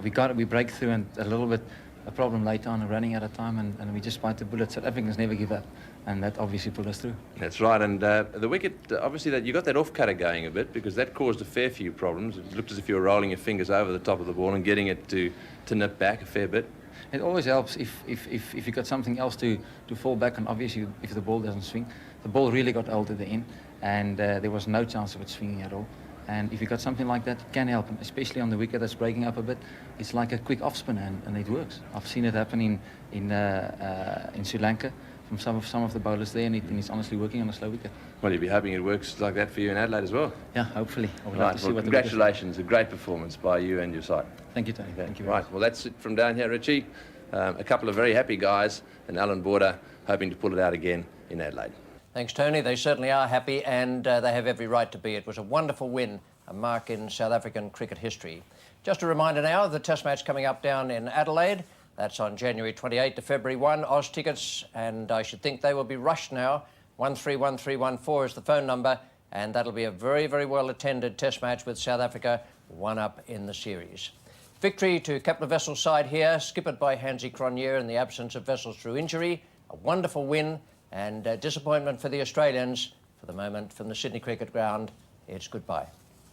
we break through, and a little bit a problem later on, running out of time, and we just bite the bullet. South Africans never give up, and that obviously pulled us through. That's right, and the wicket, obviously, that you got that off-cutter going a bit, because that caused a fair few problems. It looked as if you were rolling your fingers over the top of the ball and getting it to nip back a fair bit. It always helps if you got something else to fall back on. Obviously, if the ball doesn't swing, the ball really got old at the end, and there was no chance of it swinging at all. And if you got something like that, it can help, and especially on the wicket that's breaking up a bit. It's like a quick off spin, and it works. I've seen it happen in Sri Lanka from some of the bowlers there, and it's honestly working on a slow wicket. Well, you'd be hoping it works like that for you in Adelaide as well. Yeah, hopefully. I would like Right, to see well, what congratulations, a great performance by you and your side. Thank you, Tony. Okay. Thank you very Right, well, that's it from down here, Richie. A couple of very happy guys, and Alan Border hoping to pull it out again in Adelaide. Thanks, Tony. They certainly are happy, and they have every right to be. It was a wonderful win, a mark in South African cricket history. Just a reminder now of the Test match coming up down in Adelaide. That's on January 28 to February 1. Oz tickets, and I should think they will be rushed now. 131314 is the phone number, and that'll be a very, very well-attended Test match with South Africa, one up in the series. Victory to Kepler Wessel's side here, skippered by Hansie Cronje in the absence of Wessels through injury. A wonderful win, and disappointment for the Australians. For the moment, from the Sydney Cricket Ground, it's goodbye.